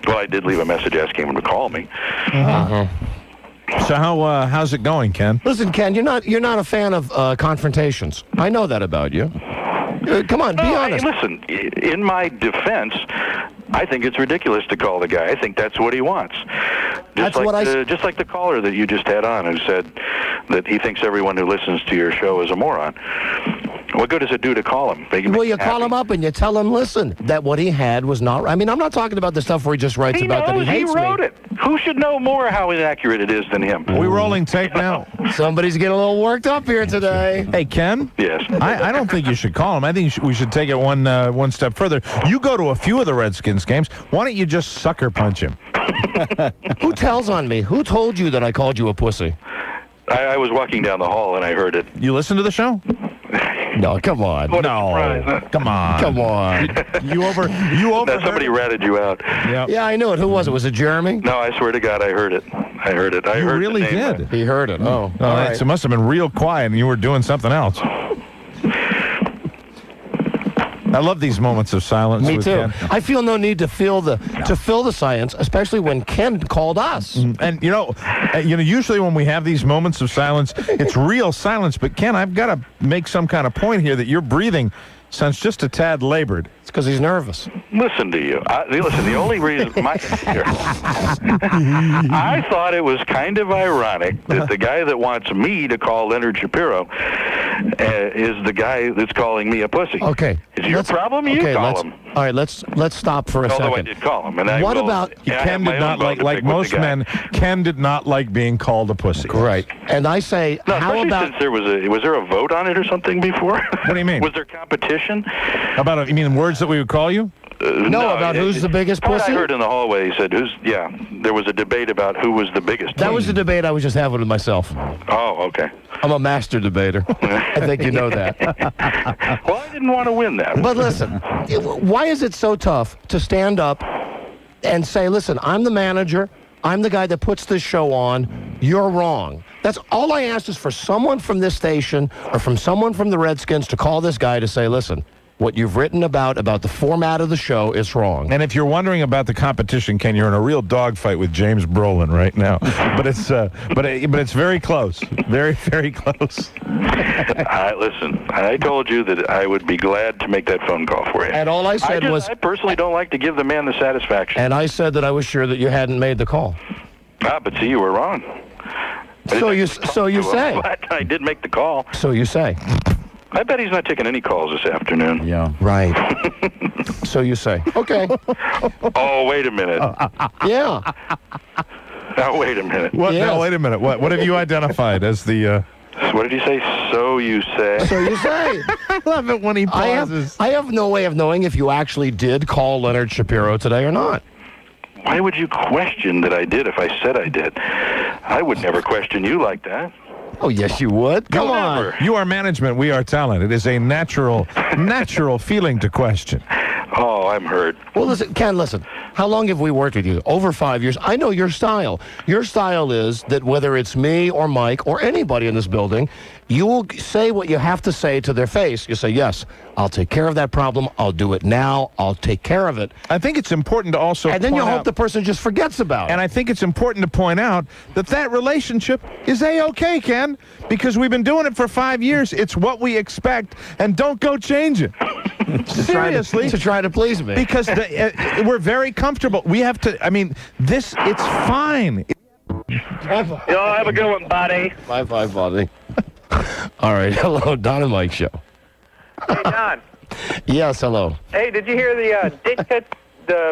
Well, I did leave a message asking him to call me. So how's it going, Ken? Listen, Ken, you're not a fan of confrontations. I know that about you. Come on, be honest. Hey, listen, in my defense, I think it's ridiculous to call the guy. I think that's what he wants. Just like the caller that you just had on who said that he thinks everyone who listens to your show is a moron. What good does it do to call him? Well, you call him up and you tell him, listen, that what he had was not... I mean, I'm not talking about the stuff where he just writes about that he hates me. He wrote it. Who should know more how inaccurate it is than him? We rolling tape now. Somebody's getting a little worked up here today. Hey, Ken? Yes? I don't think you should call him. I think we should take it one step further. You go to a few of the Redskins games. Why don't you just sucker punch him? Who tells on me? Who told you that I called you a pussy? I was walking down the hall and I heard it. You listen to the show? No, come on. What a surprise. Come on. Come on. You over. Somebody ratted you out. Yep. Yeah, I knew it. Who was it? Was it Jeremy? No, I swear to God, I heard it. I heard it. You really did. He heard it. Oh, all right. So it must have been real quiet and you were doing something else. I love these moments of silence. Me with too. Ken. I feel no need to fill the silence, especially when Ken called us. And usually when we have these moments of silence, it's real silence. But Ken, I've got to make some kind of point here that your breathing sounds just a tad labored. It's because he's nervous. Listen to you. Listen, the only reason I thought it was kind of ironic that the guy that wants me to call Leonard Shapiro is the guy that's calling me a pussy. Okay. It's your problem. You call him. All right, let's stop for a second. Although I did call him. And what about... Ken did not like most men, Ken did not like being called a pussy. Right. And I say, no, how about... Since was there a vote on it or something before? What do you mean? Was there competition? About you mean words that we would call you? No, about who's the biggest pussy? I heard in the hallway, he said, there was a debate about who was the biggest. That was the debate I was just having with myself. Oh, okay. I'm a master debater. I think you know that. Well, I didn't want to win that. But listen, why is it so tough to stand up and say, listen, I'm the manager, I'm the guy that puts this show on, you're wrong. That's all I asked is for someone from this station or from someone from the Redskins to call this guy to say, listen, what you've written about the format of the show is wrong. And if you're wondering about the competition, Ken, you're in a real dogfight with James Brolin right now. But it's very close, very, very close. Listen, I told you that I would be glad to make that phone call for you. And all I said was, I personally don't like to give the man the satisfaction. And I said that I was sure that you hadn't made the call. But see, you were wrong. So you say. But I did make the call. So you say. I bet he's not taking any calls this afternoon. Yeah. Right. So you say. Okay. Oh, wait a minute. Yeah. Now, wait a minute. What? Yes. Now, wait a minute. What have you identified as the... What did you say? So you say. So you say. I love it when he pauses. I have no way of knowing if you actually did call Leonard Shapiro today or not. Why would you question that I did if I said I did? I would never question you like that. Oh, yes, you would. Come on. You are management. We are talent. It is a natural feeling to question. Oh, I'm hurt. Well, listen, Ken, listen. How long have we worked with you? Over 5 years. I know your style. Your style is that whether it's me or Mike or anybody in this building, you will say what you have to say to their face. You say, yes, I'll take care of that problem. I'll do it now. I'll take care of it. I think it's important to also And then you point hope out, the person just forgets about it. And I think it's important to point out that relationship is A-okay, Ken, because we've been doing it for 5 years. It's what we expect, and don't go change it. Seriously. To try to please me. Because we're very comfortable. We have to, it's fine. Have a good one, buddy. Bye, buddy. All right. Hello, Don and Mike show. Hey, Don. Yes, hello. Hey, did you hear the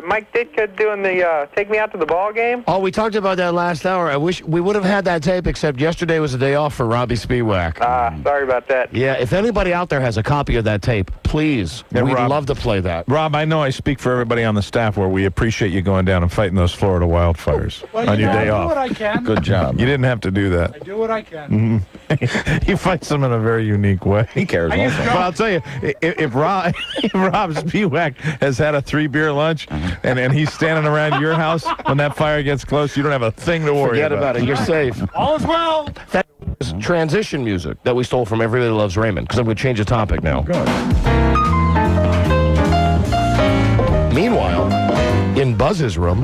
Mike Ditka doing the Take Me Out to the Ball game? Oh, we talked about that last hour. I wish we would have had that tape, except yesterday was a day off for Robbie Spiewak. Sorry about that. Yeah, if anybody out there has a copy of that tape, please, we'd love to play that. Rob, I know I speak for everybody on the staff where we appreciate you going down and fighting those Florida wildfires on your day off. I do what I can. Good job. You didn't have to do that. I do what I can. He fights them in a very unique way. He cares also. But I'll tell you, if Rob Spiewak has had a 3-beer lunch and he's standing around your house when that fire gets close, you don't have a thing to worry Forget about it. You're safe. All is well. That is transition music that we stole from Everybody Loves Raymond, because I'm going to change the topic now. Good. Meanwhile, in Buzz's room...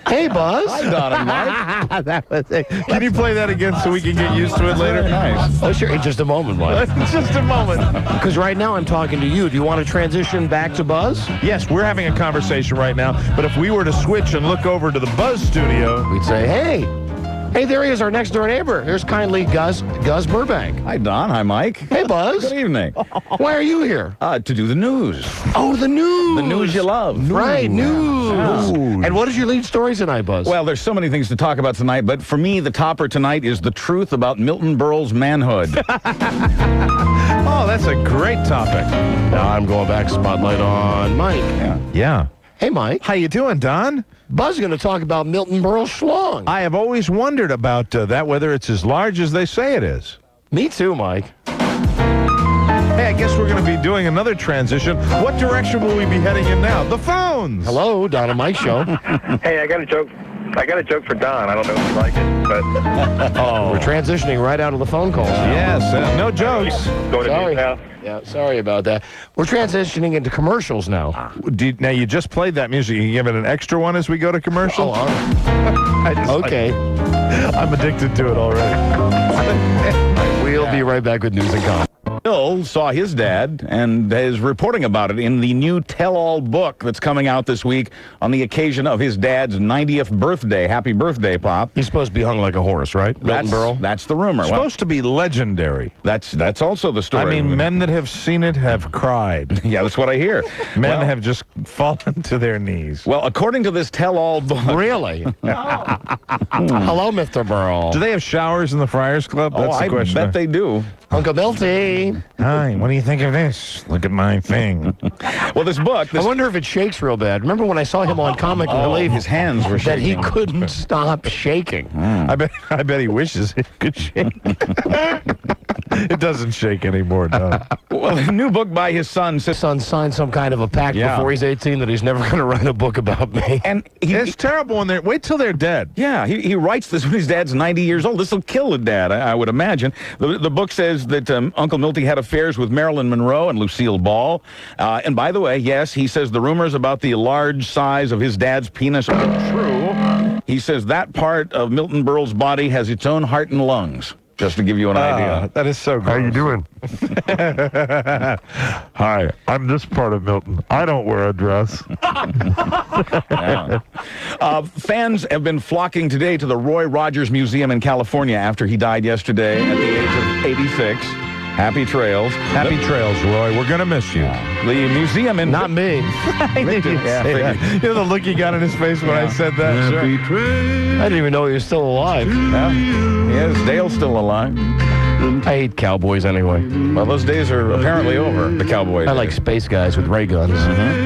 Hey, Buzz. Hi, Don and Mike. That was it. Can you play that again so we can get used to it later? Nice. Oh, sure. In just a moment, Mike. Just a moment. Because right now I'm talking to you. Do you want to transition back to Buzz? Yes, we're having a conversation right now, but if we were to switch and look over to the Buzz studio, We'd say, hey, there he is, our next door neighbor. Here's kindly Gus Burbank. Hi, Don. Hi, Mike. Hey, Buzz. Good evening. Why are you here? To do the news. Oh, the news. The news you love. Right, news. Yeah. And what is your lead story tonight, Buzz? Well, there's so many things to talk about tonight, but for me, the topper tonight is the truth about Milton Berle's manhood. oh, that's a great topic. Now I'm going back spotlight on Mike. Yeah. Hey, Mike. How you doing, Don? Buzz is going to talk about Milton Berle's schlong. I have always wondered about that, whether it's as large as they say it is. Me too, Mike. Hey, I guess we're going to be doing another transition. What direction will we be heading in now? The phones. Hello, Don and Mike show. Hey, I got a joke. I got a joke for Don. I don't know if you like it, but We're transitioning right out of the phone calls. Yes, no jokes. Going to his house. Yeah, sorry about that. We're transitioning into commercials now. Now, you just played that music. You can give it an extra one as we go to commercials? Oh, all right. Okay. I'm addicted to it already. We'll be right back with news and comments. Bill saw his dad and is reporting about it in the new tell-all book that's coming out this week on the occasion of his dad's 90th birthday. Happy birthday, Pop. He's supposed to be hung like a horse, right? Milton Berle? That's the rumor. Supposed to be legendary. That's also the story. I mean, men that have seen it have cried. Yeah, that's what I hear. Men have just fallen to their knees. Well, according to this tell-all book... Really? Hello, Mr. Berle. Do they have showers in the Friars Club? That's the question. I bet they do. Uncle Milty. Hi, what do you think of this? Look at my thing. Well, this book... I wonder if it shakes real bad. Remember when I saw him on Comic Relief? His hands were shaking. That he couldn't stop shaking. I bet he wishes it could shake. It doesn't shake anymore, Don. Well, a new book by his son. His son signed some kind of a pact before he's 18 that he's never going to write a book about me. And it's terrible when they're... Wait till they're dead. Yeah, he writes this when his dad's 90 years old. This will kill a dad, I would imagine. The book says that Uncle Milty had affairs with Marilyn Monroe and Lucille Ball. And by the way, yes, he says the rumors about the large size of his dad's penis are true. He says that part of Milton Berle's body has its own heart and lungs. Just to give you an idea. That is so gross. How you doing? Hi, I'm this part of Milton. I don't wear a dress. Fans have been flocking today to the Roy Rogers Museum in California after he died yesterday at the age of 86. Happy trails. Happy trails, Roy. We're going to miss you. The museum in... Not me. You know the look he got in his face when I said that? Happy Sure. I didn't even know he was still alive. Yeah. Yes, Dale's still alive. I hate cowboys anyway. Well, those days are apparently over, the cowboys. I like space guys with ray guns.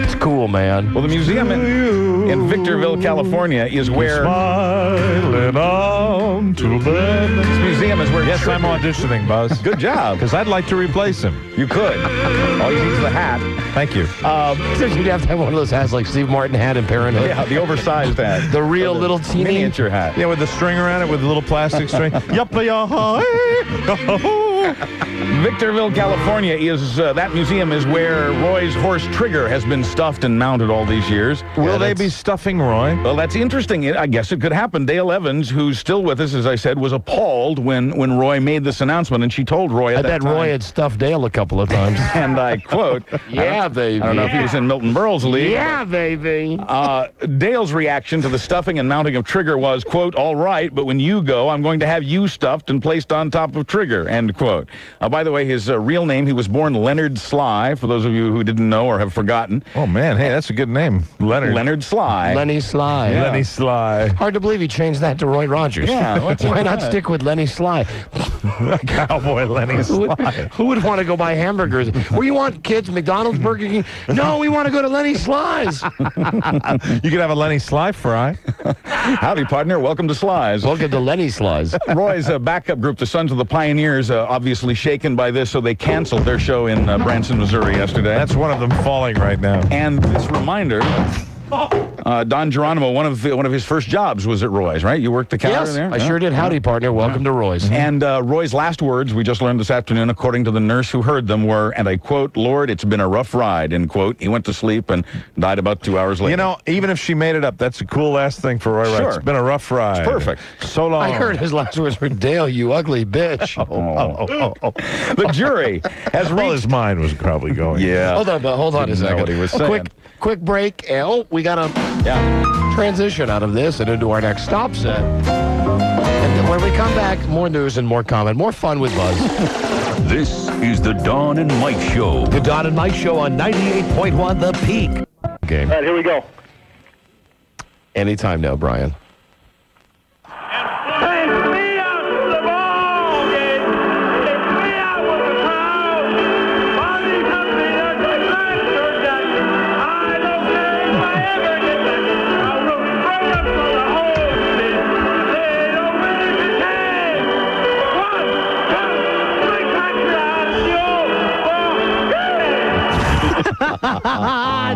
It's cool, man. Well, the museum in Victorville, California is where... Smiling on to them. This museum is where... Yes, I'm auditioning, Buzz. Good job. Because I'd like to replace him. You could. All you need is the hat. Thank you. You'd have to have one of those hats like Steve Martin had in Parenthood. Yeah, the oversized hat. The real little teeny... Miniature hat. Yeah, with the string around it, with the little plastic string. Victorville, California is that museum is where Roy's horse Trigger has been stuffed and mounted all these years. Will they be stuffing Roy? Well, that's interesting. I guess it could happen. Dale Evans, who's still with us, as I said, was appalled when Roy made this announced, and she told Roy at that time. Roy had stuffed Dale a couple of times. And I quote, yeah, baby. I don't know if he was in Milton Berle's league. Yeah, baby. Dale's reaction to the stuffing and mounting of Trigger was, quote, all right, but when you go, I'm going to have you stuffed and placed on top of Trigger, end quote. quote. By the way, his real name, he was born Leonard Sly, for those of you who didn't know or have forgotten. Oh, man. Hey, that's a good name. Leonard Sly. Lenny Sly. Yeah. Lenny Sly. Hard to believe he changed that to Roy Rogers. Yeah, why not stick with Lenny Sly? Cowboy Lenny Sly. Who would want to go buy hamburgers? Where you want, kids? McDonald's, Burger King? No, we want to go to Lenny Sly's. You could have a Lenny Sly fry. Howdy, partner. Welcome to Sly's. Welcome to Lenny Sly's. Roy's backup group, the Sons of the Pioneers, obviously shaken by this, so they canceled their show in Branson, Missouri yesterday. That's one of them falling right now. And this reminder, Don Geronimo, one of his first jobs was at Roy's, right? You worked the counter there? I sure did. Howdy, partner. Welcome to Roy's. And Roy's last words, we just learned this afternoon, according to the nurse who heard them, were, and I quote, "Lord, it's been a rough ride," end quote. He went to sleep and died about 2 hours later. You know, even if she made it up, that's a cool last thing for Roy Wright. Sure. It's been a rough ride. It's perfect. So long. I heard his last words were, "Dale, you ugly bitch." The jury has reached... Well, his mind was probably going. Yeah. Hold on a second. What he was saying. Quick break. We got to transition out of this and into our next stop set. And when we come back, more news and more comment, more fun with Buzz. This is the Don and Mike Show. The Don and Mike Show on 98.1 The Peak. Game. All right, here we go. Anytime now, Brian.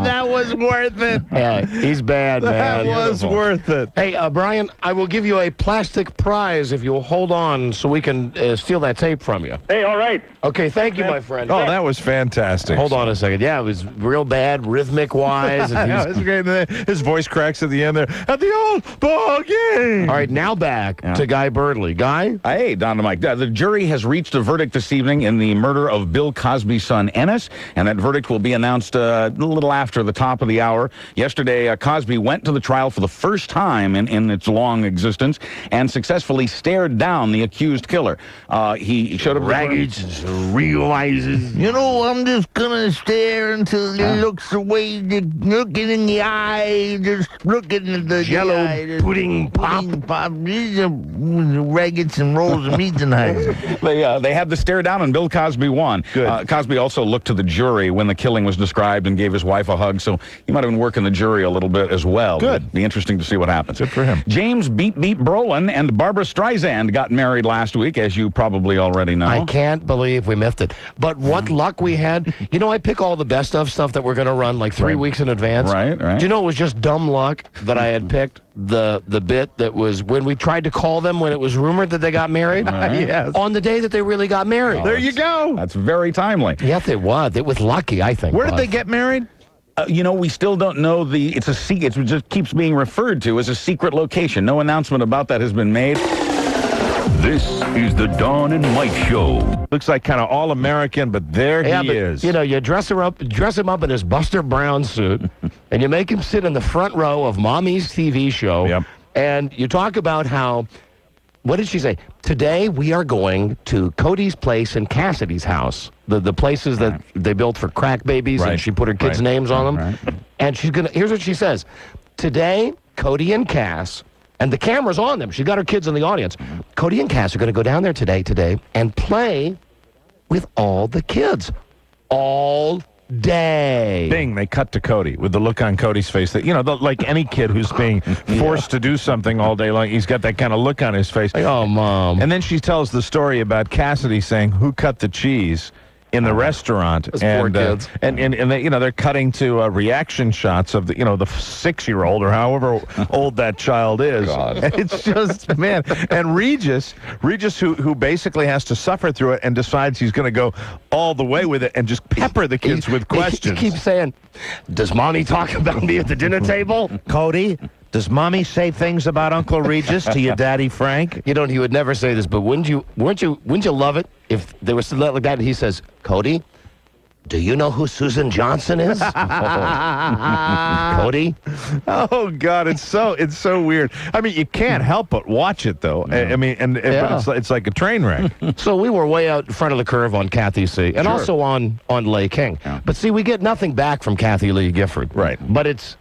That was worth it. Yeah, he's bad, man. That was worth it. Hey, Brian, I will give you a plastic prize if you'll hold on so we can steal that tape from you. Hey, all right. Okay, thank you, my friend. Oh, that was fantastic. Hold on a second. Yeah, it was real bad, rhythmic-wise. That was great. His voice cracks at the end there. At the old ball game. All right, now back to Guy Birdley. Guy? Hey, Don and Mike. The jury has reached a verdict this evening in the murder of Bill Cosby's son, Ennis, and that verdict will be announced a little after the top of the hour. Yesterday, Cosby went to the trial for the first time in its long existence and successfully stared down the accused killer. He showed up... Ragged realizes, You know, I'm just gonna stare until he looks away, just looking in the eye, just looking at the Jello eye, pudding pop. These are raggets and rolls of meat tonight. They had the stare down, and Bill Cosby won. Good. Cosby also looked to the jury when the killing was described and gave his wife a hug, so he might have been working the jury a little bit as well. Good. It'd be interesting to see what happens. Good for him. James Beep Brolin and Barbara Streisand got married last week, as you probably already know. I can't believe we missed it. But what luck we had. You know, I pick all the best of stuff that we're going to run like 3 weeks in advance. Right. Do you know it was just dumb luck that I had picked the bit that was when we tried to call them when it was rumored that they got married? Yes. On the day that they really got married. There you go. That's very timely. Yes, it was. It was lucky, I think. Where did they get married? You know, we still don't know it's a secret. It just keeps being referred to as a secret location. No announcement about that has been made. This is the Don and Mike Show. Looks like kind of all-American, but there he is. You know, you dress him up in his Buster Brown suit, and you make him sit in the front row of Mommy's TV show. Yep. And you talk about how, what did she say? Today we are going to Cody's place and Cassidy's house, the places that they built for crack babies, and she put her kids' names on them. And here's what she says. Today, Cody and Cass, and the camera's on them. She got her kids in the audience. Cody and Cass are going to go down there today, and play with all the kids. All day. Bing, they cut to Cody with the look on Cody's face that, like any kid who's being forced to do something all day long, he's got that kind of look on his face. Like, oh, Mom. And then she tells the story about Cassidy saying, who cut the cheese? In the restaurant, poor kids. And they, they're cutting to reaction shots of the 6-year-old or however old that child is. God. And it's just, man. And Regis, who basically has to suffer through it and decides he's going to go all the way with it and just pepper the kids with questions. He keeps saying, "Does Mommy talk about me at the dinner table?" Cody, does Mommy say things about Uncle Regis to your daddy Frank? He would never say this, but wouldn't you love it if there was something like that? And he says, "Cody, Do you know who Susan Johnson is? Cody? Oh God, it's so weird. I mean, you can't help but watch it though. I mean, but it's like a train wreck. So we were way out in front of the curve on Kathy C. and also on Lay King. Yeah. But see, we get nothing back from Kathy Lee Gifford. Right. But it's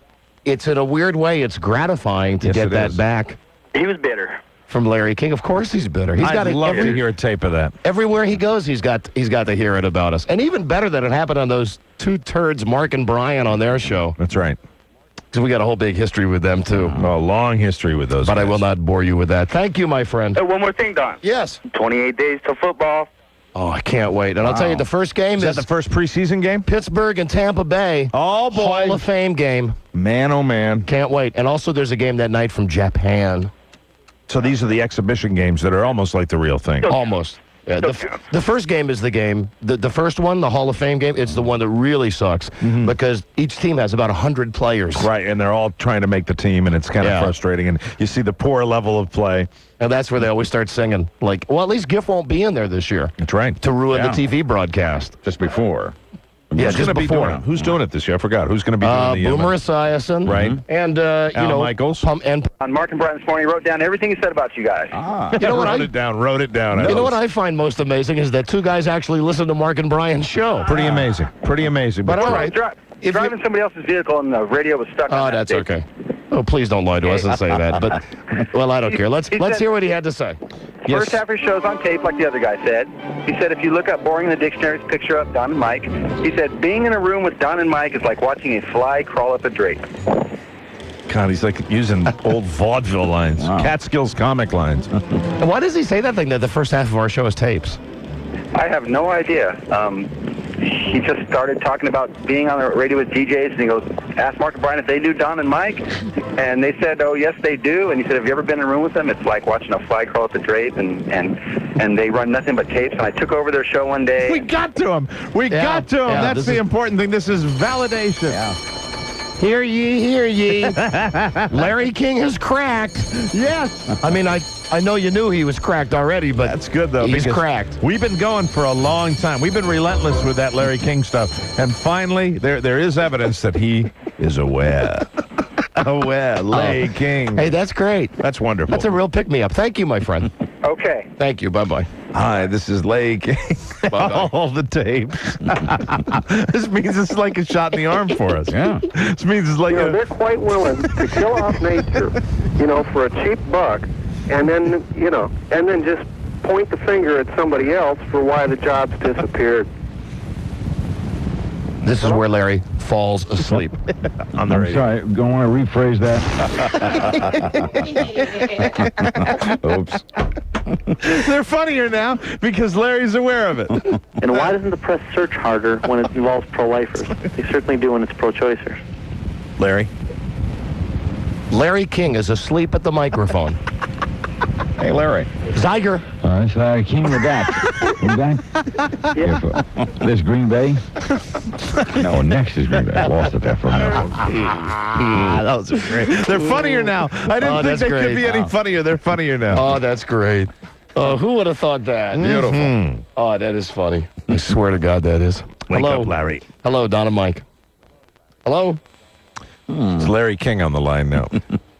in a weird way, it's gratifying to get that back. He was bitter. From Larry King. Of course he's bitter. I'd love to hear a tape of that. Everywhere he goes, he's got to hear it about us. And even better that it happened on those two turds, Mark and Brian, on their show. That's right. Because we got a whole big history with them, too. A long history with those But guys. I will not bore you with that. Thank you, my friend. One more thing, Don. Yes. 28 days till football. Oh, I can't wait. And I'll tell you, the first game is that the first preseason game? Pittsburgh and Tampa Bay. Oh, boy. Hall of Fame game. Man, oh, man. Can't wait. And also there's a game that night from Japan. So these are the exhibition games that are almost like the real thing. Almost. Yeah, the first game is the game. The first one, the Hall of Fame game, it's the one that really sucks because each team has about 100 players. Right, and they're all trying to make the team, and it's kind of frustrating. And you see the poor level of play. And that's where they always start singing, like, well, at least Giff won't be in there this year. That's right. To ruin the TV broadcast. Just before. Yeah, just before. Who's doing it this year? I forgot. Who's going to be doing the Boomer Esiason. Right. And, Al Michaels. On Mark and Brian this morning, he wrote down everything he said about you guys. You know what wrote it down. You know what I find most amazing is that two guys actually listen to Mark and Brian's show. Pretty amazing. But all right. Driving somebody else's vehicle and the radio was stuck on that's okay. Oh, please don't lie to us and say that. But, well, I don't care. Let's hear what he had to say. First half of his show's on tape, like the other guy said. He said if you look up boring in the dictionary's picture up Don and Mike, he said being in a room with Don and Mike is like watching a fly crawl up a drape. God, he's like using old vaudeville lines, Catskills comic lines. Why does he say that thing that the first half of our show is tapes? I have no idea. He just started talking about being on the radio with DJs, and he goes, asked Mark and Brian if they knew Don and Mike, and they said, oh, yes, they do. And he said, have you ever been in a room with them? It's like watching a fly crawl up the drape, and they run nothing but tapes. And I took over their show one day. We got to him. Got to him. That's the important thing. This is validation. Yeah. Hear ye, hear ye. Larry King has cracked. Yes. I mean, I know you knew he was cracked already, but that's good, though. He's cracked. We've been going for a long time. We've been relentless with that Larry King stuff. And finally, there is evidence that he is aware. Lay King. Hey, that's great. That's wonderful. That's a real pick-me-up. Thank you, my friend. Okay. Thank you. Bye-bye. Hi, this is Lay King. All the tapes. This means it's like a shot in the arm for us. Yeah. This means it's like they're quite willing to kill off nature, for a cheap buck, and then, and then just point the finger at somebody else for why the job's disappeared. This is where Larry falls asleep on the radio. Sorry, don't want to rephrase that. Oops. They're funnier now because Larry's aware of it. And why doesn't the press search harder when it involves pro-lifers? They certainly do when it's pro-choicers. Larry King is asleep at the microphone. Hey, Larry. Zeiger. It's Larry King with that. Green Bay? Yeah. This Green Bay? No, next is Green Bay. I lost it there for a minute. That was great. They're funnier now. I didn't think they could be any funnier. They're funnier now. Oh, that's great. Oh, who would have thought that? Beautiful. Mm-hmm. Oh, that is funny. I swear to God, that is. Wake Hello, up, Larry. Hello, Don and Mike. Hello. It's Larry King on the line now.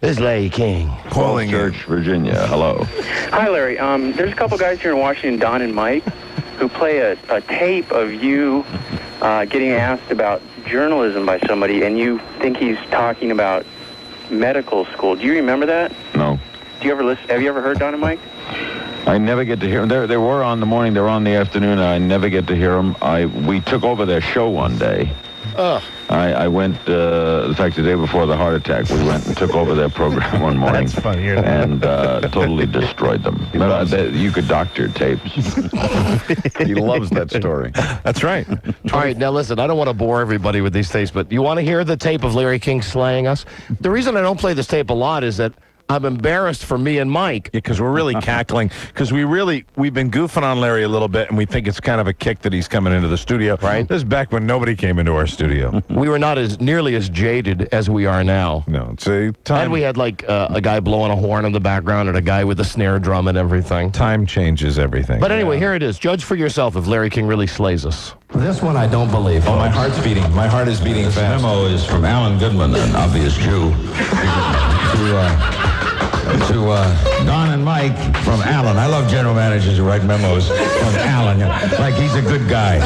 This is Larry King. Calling Church, Virginia. Hello. Hi, Larry. There's a couple guys here in Washington, Don and Mike, who play a tape of you getting asked about journalism by somebody, and you think he's talking about medical school. Do you remember that? No. Do you ever listen? Have you ever heard Don and Mike? I never get to hear them. They were on the morning, they were on the afternoon, and I never get to hear them. We took over their show one day. I went, in fact, the day before the heart attack, we went and took over their program one morning. That's funny. And totally destroyed them. You could doctor tapes. He loves that story. That's right. All right, now listen, I don't want to bore everybody with these tapes, but you want to hear the tape of Larry King slaying us? The reason I don't play this tape a lot is that I'm embarrassed for me and Mike. Yeah, because we're really cackling. Because we've been goofing on Larry a little bit, and we think it's kind of a kick that he's coming into the studio. Right. This is back when nobody came into our studio. We were not nearly as jaded as we are now. No, it's a time. And we had like a guy blowing a horn in the background and a guy with a snare drum and everything. Time changes everything. But anyway, here it is. Judge for yourself if Larry King really slays us. This one I don't believe. Oh, my heart's beating. My heart is beating fast. This memo is from Alan Goodman, an obvious Jew, to Don and Mike from Alan. I love general managers who write memos from Alan, like he's a good guy.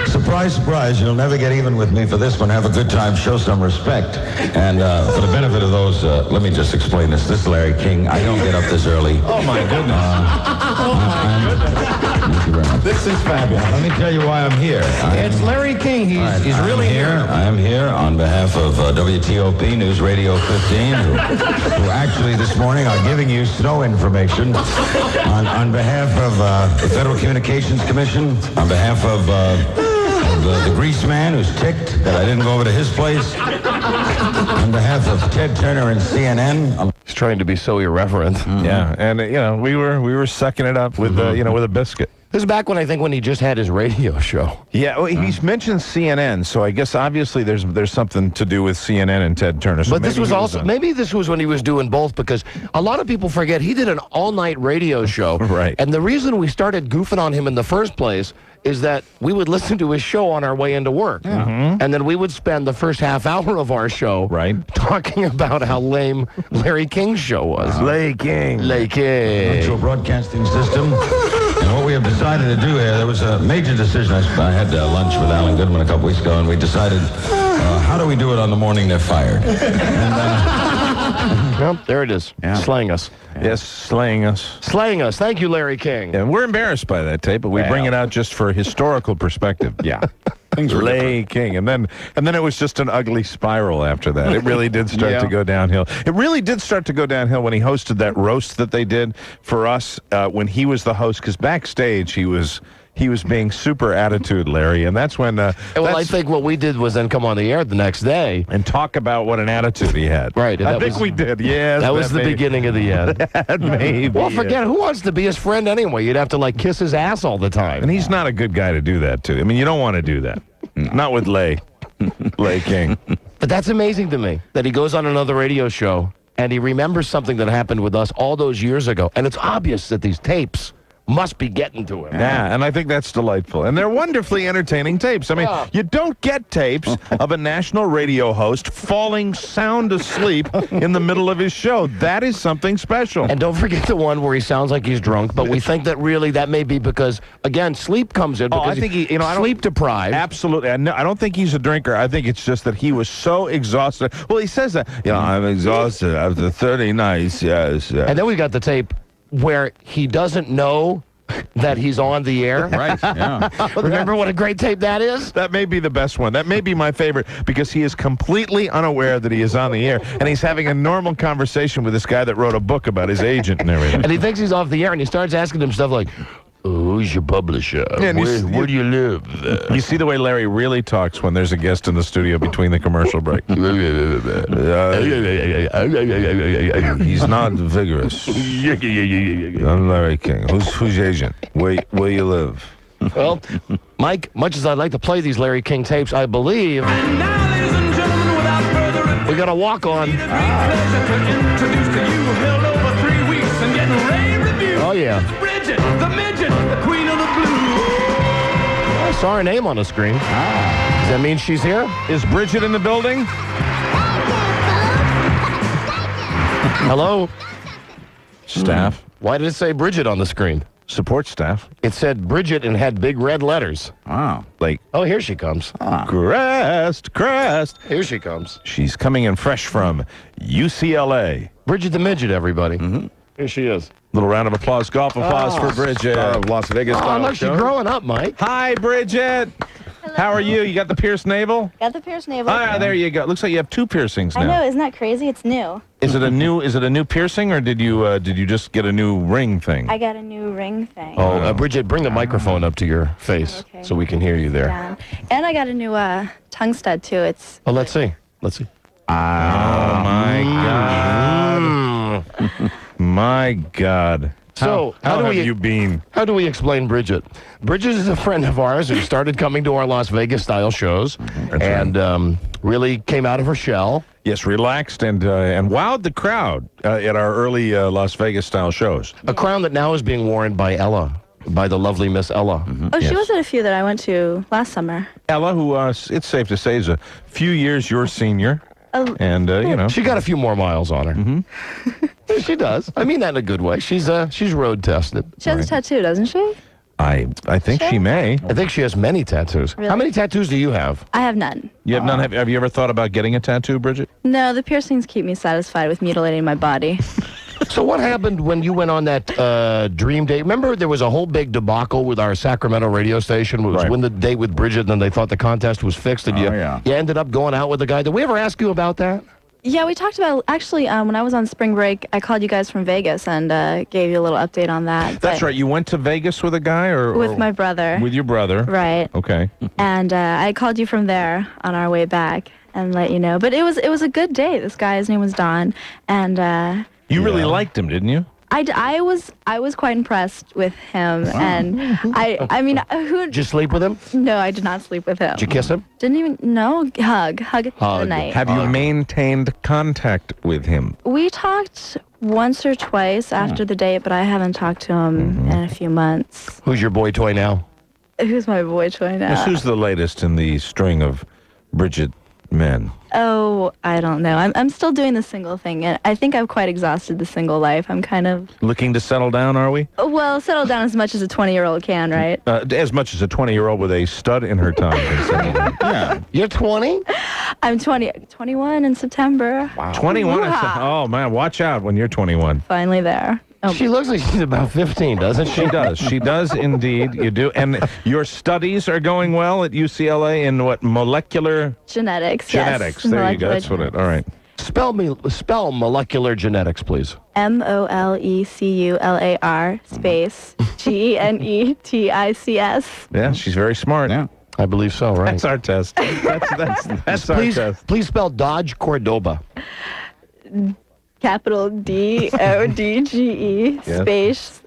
Surprise, surprise, you'll never get even with me for this one. Have a good time, show some respect. And for the benefit of those, let me just explain this. This is Larry King. I don't get up this early. Oh, my goodness. Thank you very much. This is fabulous. Let me tell you why I'm here. It's Larry King. He's really here. I am here on behalf of WTOP News Radio 15, who actually this morning are giving you snow information on behalf of the Federal Communications Commission, on behalf of the grease man who's ticked that I didn't go over to his place, on behalf of Ted Turner and CNN. He's trying to be so irreverent. Yeah, and we were sucking it up with with a biscuit. This is back when he just had his radio show. Yeah, well, he's mentioned CNN, so I guess obviously there's something to do with CNN and Ted Turner. So but this was also maybe this was when he was doing both, because a lot of people forget he did an all-night radio show. Right. And the reason we started goofing on him in the first place is that we would listen to his show on our way into work. Mm-hmm. And then we would spend the first half hour of our show talking about how lame Larry King's show was. Larry King. Central Broadcasting System. And what we have decided to do here, there was a major decision. I had lunch with Alan Goodman a couple weeks ago, and we decided, how do we do it on the morning they're fired? Well, there it is. Yeah. Slaying us. Yes, slaying us. Slaying us. Thank you, Larry King. Yeah, we're embarrassed by that tape, but we bring it out just for historical perspective. Yeah. Things were Lay King. And then it was just an ugly spiral after that. It really did start to go downhill. It really did start to go downhill when he hosted that roast that they did for us when he was the host, because backstage he was being super attitude Larry, and that's when I think what we did was then come on the air the next day and talk about what an attitude he had. Right. I think we did. Yes. That was the beginning of the end. That maybe. Well, forget it. Who wants to be his friend anyway? You'd have to like kiss his ass all the time. And he's not a good guy to do that to. I mean, you don't want to do that. Not with Lay King. But that's amazing to me that he goes on another radio show and he remembers something that happened with us all those years ago. And it's obvious that these tapes must be getting to him. Yeah, and I think that's delightful. And they're wonderfully entertaining tapes. I mean, you don't get tapes of a national radio host falling sound asleep in the middle of his show. That is something special. And don't forget the one where he sounds like he's drunk, but we think that really that may be because, again, sleep comes in. Because I think he's sleep deprived. Absolutely. I don't think he's a drinker. I think it's just that he was so exhausted. Well, he says that, I'm exhausted after 30 nights, yes. And then we got the tape where he doesn't know that he's on the air. Right, yeah. Remember what a great tape that is? That may be the best one. That may be my favorite because he is completely unaware that he is on the air, and he's having a normal conversation with this guy that wrote a book about his agent and everything. And he thinks he's off the air, and he starts asking him stuff like, who's your publisher? Yeah, where do you live? You see the way Larry really talks when there's a guest in the studio between the commercial break. He's not vigorous. I'm Larry King. Who's your agent? Where you live? Well, Mike, much as I'd like to play these Larry King tapes, I believe we got a walk on. Oh, yeah. Bridget, the midget, the queen of the blues. I saw her name on the screen. Does that mean she's here? Is Bridget in the building? Hello? Staff. Why did it say Bridget on the screen? Support staff. It said Bridget and had big red letters. Oh. Like. Oh, here she comes. Crest. Here she comes. She's coming in fresh from UCLA. Bridget the Midget, everybody. Mm-hmm. Here she is. Little round of applause, golf applause for Bridget. Star of Las Vegas. Oh, look, she's growing up, Mike. Hi, Bridget. Hello. How are you? You got the pierced navel? Got the pierced navel. Ah, there you go. Looks like you have 2 piercings now. I know, isn't that crazy? It's new. Is it a new piercing, or did you just get a new ring thing? I got a new ring thing. Oh, Bridget, bring the microphone up to your face so we can hear you there. Yeah. And I got a new tongue stud too. It's. Oh, let's see. Oh my God. My God. So, how have you been? How do we explain Bridget? Bridget is a friend of ours who started coming to our Las Vegas-style shows and really came out of her shell. Yes, relaxed and wowed the crowd at our early Las Vegas-style shows. A crown that now is being worn by Ella, by the lovely Miss Ella. Oh, she was at a few that I went to last summer. Ella, who it's safe to say is a few years your senior. And, you know. She got a few more miles on her. She does. I mean that in a good way. She's road tested. She has a tattoo, doesn't she? I think she may. I think she has many tattoos. Really? How many tattoos do you have? I have none. You have none? Have you ever thought about getting a tattoo, Bridget? No, the piercings keep me satisfied with mutilating my body. So what happened when you went on that dream date? Remember there was a whole big debacle with our Sacramento radio station. It was win the date with Bridget, and then they thought the contest was fixed, and you ended up going out with the guy. Did we ever ask you about that? Yeah, we talked about, actually, when I was on spring break, I called you guys from Vegas and gave you a little update on that. That's right. You went to Vegas with a guy? With my brother. With your brother. Right. Okay. And I called you from there on our way back and let you know. But it was a good date. This guy, his name was Don. And you really liked him, didn't you? I was quite impressed with him, and I mean, who? Did you sleep with him? No, I did not sleep with him. Did you kiss him? Didn't even. No, hug the night. Have you maintained contact with him? We talked once or twice after the date, but I haven't talked to him in a few months. Who's your boy toy now? Who's my boy toy now? Who's the latest in the string of Bridget men? Oh, I don't know. I'm still doing the single thing, and I think I've quite exhausted the single life. I'm kind of... Looking to settle down, are we? Well, settle down as much as a 20-year-old can, right? As much as a 20-year-old with a stud in her tongue can settle down. Yeah. You're 20? I'm 21 in September. Wow. 21? Oh, man, watch out when you're 21. Finally there. Oh. She looks like she's about 15, doesn't she? She does. She does indeed. You do. And your studies are going well at UCLA in what? Molecular? Genetics. Genetics. Yes. There you go. That's what it. All right. Spell molecular genetics, please. MOLECULAR space GENETICS. Yeah, she's very smart. Yeah. I believe so, right? That's our test. That's our test. Please spell Dodge Cordoba. Capital DODGE space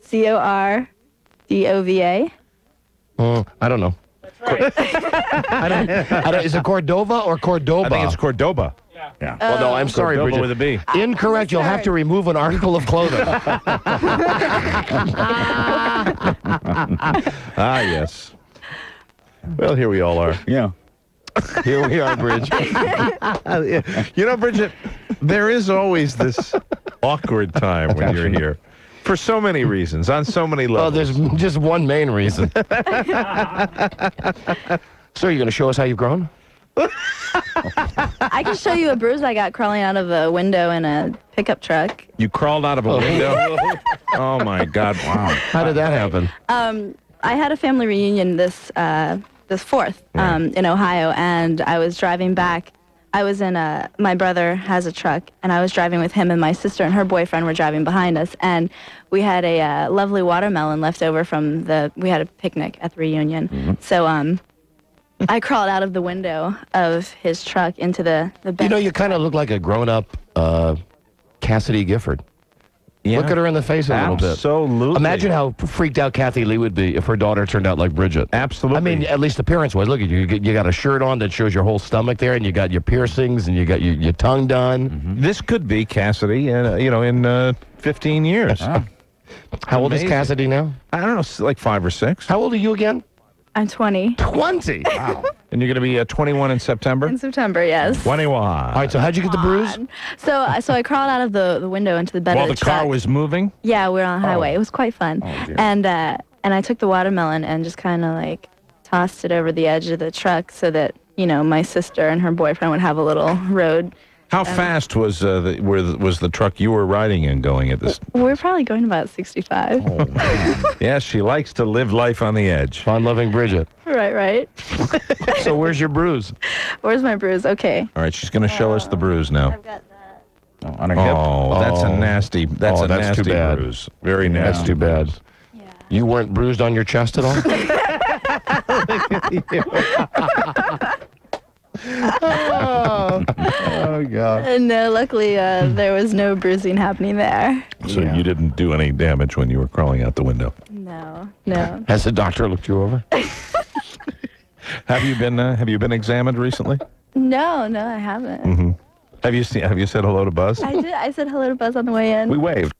CORDOVA. I don't know. Is it Cordova or Cordoba? I think it's Cordoba. Yeah. Well, no, I'm sorry, Cordoba Bridget. with a B. Incorrect. You'll have to remove an article of clothing. Yes. Well, here we all are. Yeah. Here we are, Bridget. You know, Bridget, there is always this awkward time when you're here. For so many reasons, on so many levels. Well, there's just one main reason. So are you going to show us how you've grown? I can show you a bruise I got crawling out of a window in a pickup truck. You crawled out of a window? Oh, my God. Wow. How did that happen? I had a family reunion this 4th in Ohio, and I was driving back. I was in my brother has a truck, and I was driving with him, and my sister and her boyfriend were driving behind us, and we had a lovely watermelon left over from we had a picnic at the reunion. Mm-hmm. So I crawled out of the window of his truck into the bed. You know, you kind of look like a grown-up Cassidy Gifford. Yeah. Look at her in the face a little bit. Absolutely. Imagine how freaked out Kathy Lee would be if her daughter turned out like Bridget. Absolutely. I mean, at least appearance-wise. Look at you. You got a shirt on that shows your whole stomach there, and you got your piercings, and you got your tongue done. Mm-hmm. This could be Cassidy, in 15 years. How old is Cassidy now? I don't know, like 5 or 6. How old are you again? I'm 20. 20? Wow. And you're going to be 21 in September? In September, yes. 21. All right, so how'd you get the bruise? So I crawled out of the window into the bed While of the car truck. was moving? Yeah, we were on the highway. It was quite fun. Oh, and I took the watermelon and just kind of like tossed it over the edge of the truck so that, my sister and her boyfriend would have a little road. How fast was the truck you were riding in going at this? We were probably going about 65. Oh, man. Yeah, she likes to live life on the edge. Fun-loving Bridget. Right. So where's your bruise? Where's my bruise? Okay. All right, she's going to show us the bruise now. I've got that. On her hip. That's a nasty. That's a nasty too bad. bruise. Very nasty. That's too bad. Yeah. You weren't bruised on your chest at all? Oh, God. No, luckily there was no bruising happening there. So you didn't do any damage when you were crawling out the window? No, no. Has the doctor looked you over? Have you been examined recently? No, I haven't. Mm-hmm. Have you said hello to Buzz? I did. I said hello to Buzz on the way in. We waved.